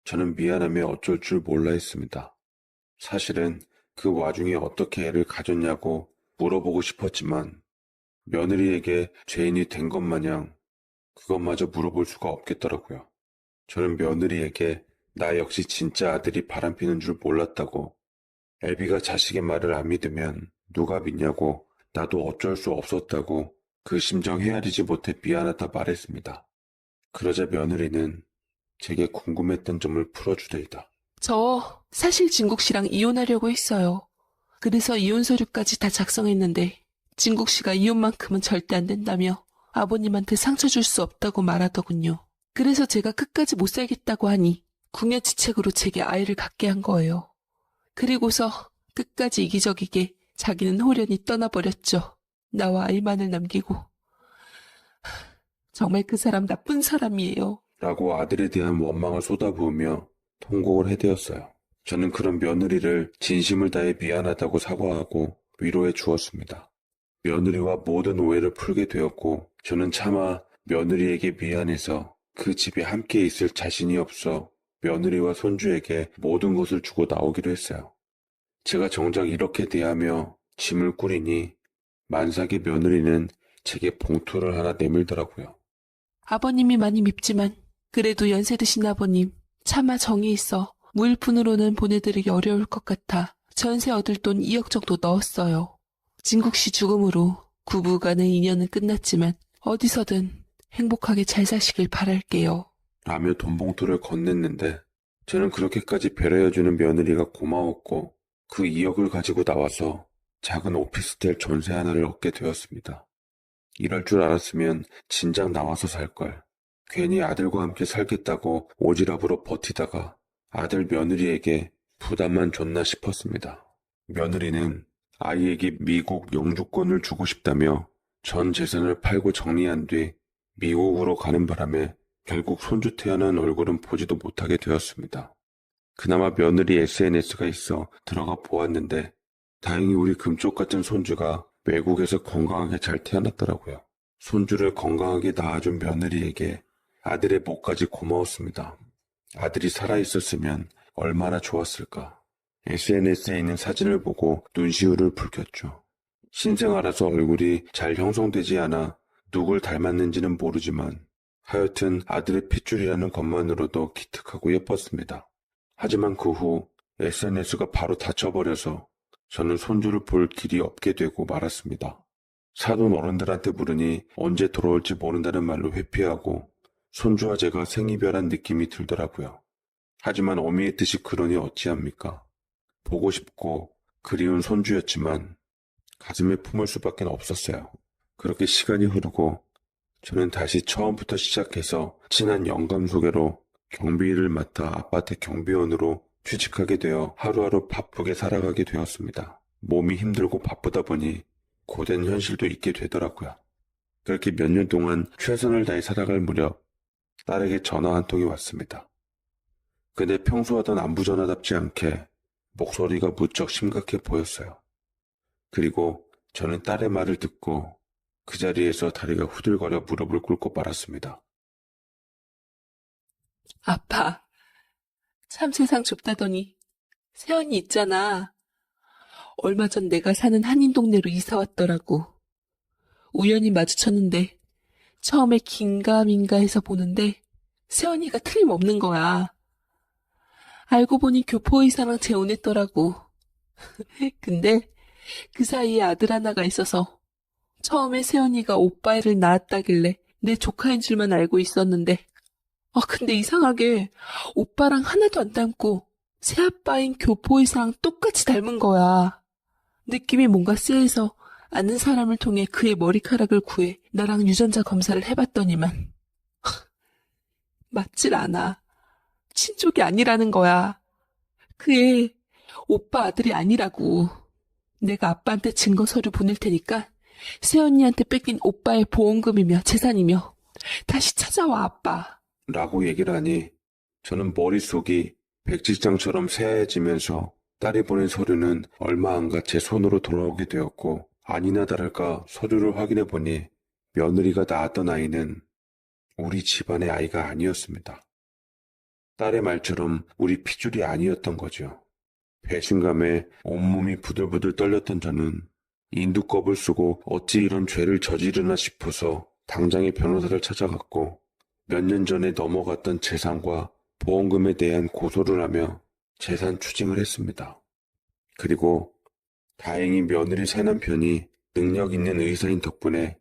저는 미안함에 어쩔 줄 몰라 했습니다. 사실은 그 와중에 어떻게 애를 가졌냐고 물어보고 싶었지만 며느리에게 죄인이 된 것 마냥 그것마저 물어볼 수가 없겠더라고요. 저는 며느리에게 나 역시 진짜 아들이 바람피는 줄 몰랐다고, 애비가 자식의 말을 안 믿으면 누가 믿냐고, 나도 어쩔 수 없었다고 그 심정 헤아리지 못해 미안하다 말했습니다. 그러자 며느리는 제게 궁금했던 점을 풀어주더이다. 저 사실 진국 씨랑 이혼하려고 했어요. 그래서 이혼 서류까지 다 작성했는데 진국 씨가 이혼만큼은 절대 안 된다며 아버님한테 상처 줄 수 없다고 말하더군요. 그래서 제가 끝까지 못 살겠다고 하니 궁여지책으로 제게 아이를 갖게 한 거예요. 그리고서 끝까지 이기적이게 자기는 홀연히 떠나버렸죠. 나와 아이만을 남기고. 정말 그 사람 나쁜 사람이에요. 라고 아들에 대한 원망을 쏟아부으며 통곡을 해대었어요. 저는 그런 며느리를 진심을 다해 미안하다고 사과하고 위로해 주었습니다. 며느리와 모든 오해를 풀게 되었고 저는 차마 며느리에게 미안해서 그 집에 함께 있을 자신이 없어 며느리와 손주에게 모든 것을 주고 나오기로 했어요. 제가 정작 이렇게 대하며 짐을 꾸리니 만삭의 며느리는 제게 봉투를 하나 내밀더라고요. 아버님이 많이 밉지만 그래도 연세 드신 아버님 차마 정이 있어 무일푼으로는 보내드리기 어려울 것 같아 전세 얻을 돈 2억 정도 넣었어요. 진국 씨 죽음으로 부부간의 인연은 끝났지만 어디서든 행복하게 잘 사시길 바랄게요. 라며 돈봉투를 건넸는데 저는 그렇게까지 배려해주는 며느리가 고마웠고 그 2억을 가지고 나와서 작은 오피스텔 전세 하나를 얻게 되었습니다. 이럴 줄 알았으면 진작 나와서 살걸. 괜히 아들과 함께 살겠다고 오지랖으로 버티다가 아들 며느리에게 부담만 줬나 싶었습니다. 며느리는 아이에게 미국 영주권을 주고 싶다며 전 재산을 팔고 정리한 뒤 미국으로 가는 바람에 결국 손주 태어난 얼굴은 보지도 못하게 되었습니다. 그나마 며느리 SNS가 있어 들어가 보았는데 다행히 우리 금쪽 같은 손주가 외국에서 건강하게 잘 태어났더라고요. 손주를 건강하게 낳아준 며느리에게 아들의 목까지 고마웠습니다. 아들이 살아있었으면 얼마나 좋았을까. SNS에 있는 사진을 보고 눈시울을 붉혔죠. 신생아라서 얼굴이 잘 형성되지 않아 누굴 닮았는지는 모르지만 하여튼 아들의 핏줄이라는 것만으로도 기특하고 예뻤습니다. 하지만 그 후 SNS가 바로 닫혀버려서 저는 손주를 볼 길이 없게 되고 말았습니다. 사돈 어른들한테 물으니 언제 돌아올지 모른다는 말로 회피하고 손주와 제가 생이별한 느낌이 들더라고요. 하지만 어미의 뜻이 그러니 어찌합니까? 보고 싶고 그리운 손주였지만 가슴에 품을 수밖에 없었어요. 그렇게 시간이 흐르고 저는 다시 처음부터 시작해서 친한 영감 소개로 경비 일을 맡아 아파트 경비원으로 취직하게 되어 하루하루 바쁘게 살아가게 되었습니다. 몸이 힘들고 바쁘다 보니 고된 현실도 있게 되더라고요. 그렇게 몇 년 동안 최선을 다해 살아갈 무렵 딸에게 전화 한 통이 왔습니다. 근데 평소 하던 안부 전화답지 않게 목소리가 무척 심각해 보였어요. 그리고 저는 딸의 말을 듣고 그 자리에서 다리가 후들거려 무릎을 꿇고 말았습니다. 아빠, 참 세상 좁다더니 세연이 있잖아. 얼마 전 내가 사는 한인 동네로 이사 왔더라고. 우연히 마주쳤는데 처음에 긴가민가 해서 보는데 세연이가 틀림없는 거야. 알고 보니 교포의사랑 재혼했더라고. 근데 그 사이에 아들 하나가 있어서 처음에 세연이가 오빠애를 낳았다길래 내 조카인 줄만 알고 있었는데 근데 이상하게 오빠랑 하나도 안 닮고 새아빠인 교포의사랑 똑같이 닮은 거야. 느낌이 뭔가 쎄해서 아는 사람을 통해 그의 머리카락을 구해 나랑 유전자 검사를 해봤더니만 맞질 않아. 친족이 아니라는 거야. 그애 오빠 아들이 아니라고. 내가 아빠한테 증거 서류 보낼 테니까 새언니한테 뺏긴 오빠의 보험금이며 재산이며 다시 찾아와 아빠. 라고 얘기를 하니 저는 머릿속이 백지장처럼 새하얘지면서 딸이 보낸 서류는 얼마 안 가 제 손으로 돌아오게 되었고 아니나 다를까 서류를 확인해 보니 며느리가 낳았던 아이는 우리 집안의 아이가 아니었습니다. 딸의 말처럼 우리 피줄이 아니었던 거죠. 배신감에 온몸이 부들부들 떨렸던 저는 인두껍을 쓰고 어찌 이런 죄를 저지르나 싶어서 당장에 변호사를 찾아갔고 몇 년 전에 넘어갔던 재산과 보험금에 대한 고소를 하며 재산 추징을 했습니다. 그리고 다행히 며느리 새남편이 능력 있는 의사인 덕분에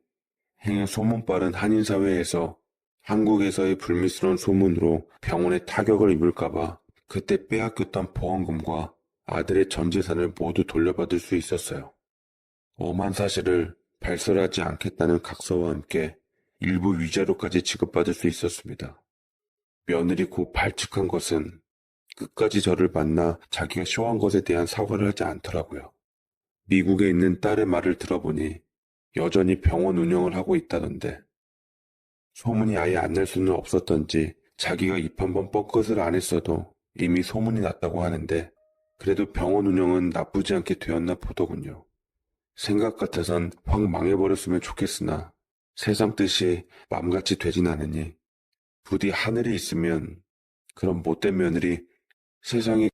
행여 소문 빠른 한인사회에서 한국에서의 불미스러운 소문으로 병원에 타격을 입을까봐 그때 빼앗겼던 보험금과 아들의 전 재산을 모두 돌려받을 수 있었어요. 엄한 사실을 발설하지 않겠다는 각서와 함께 일부 위자료까지 지급받을 수 있었습니다. 며느리 곧 발칙한 것은 끝까지 저를 만나 자기가 쇼한 것에 대한 사과를 하지 않더라고요. 미국에 있는 딸의 말을 들어보니 여전히 병원 운영을 하고 있다던데 소문이 아예 안 날 수는 없었던지 자기가 입 한번 뻥끗을 안 했어도 이미 소문이 났다고 하는데 그래도 병원 운영은 나쁘지 않게 되었나 보더군요. 생각 같아선 확 망해버렸으면 좋겠으나 세상 뜻이 맘같이 되진 않으니 부디 하늘에 있으면 그런 못된 며느리 세상에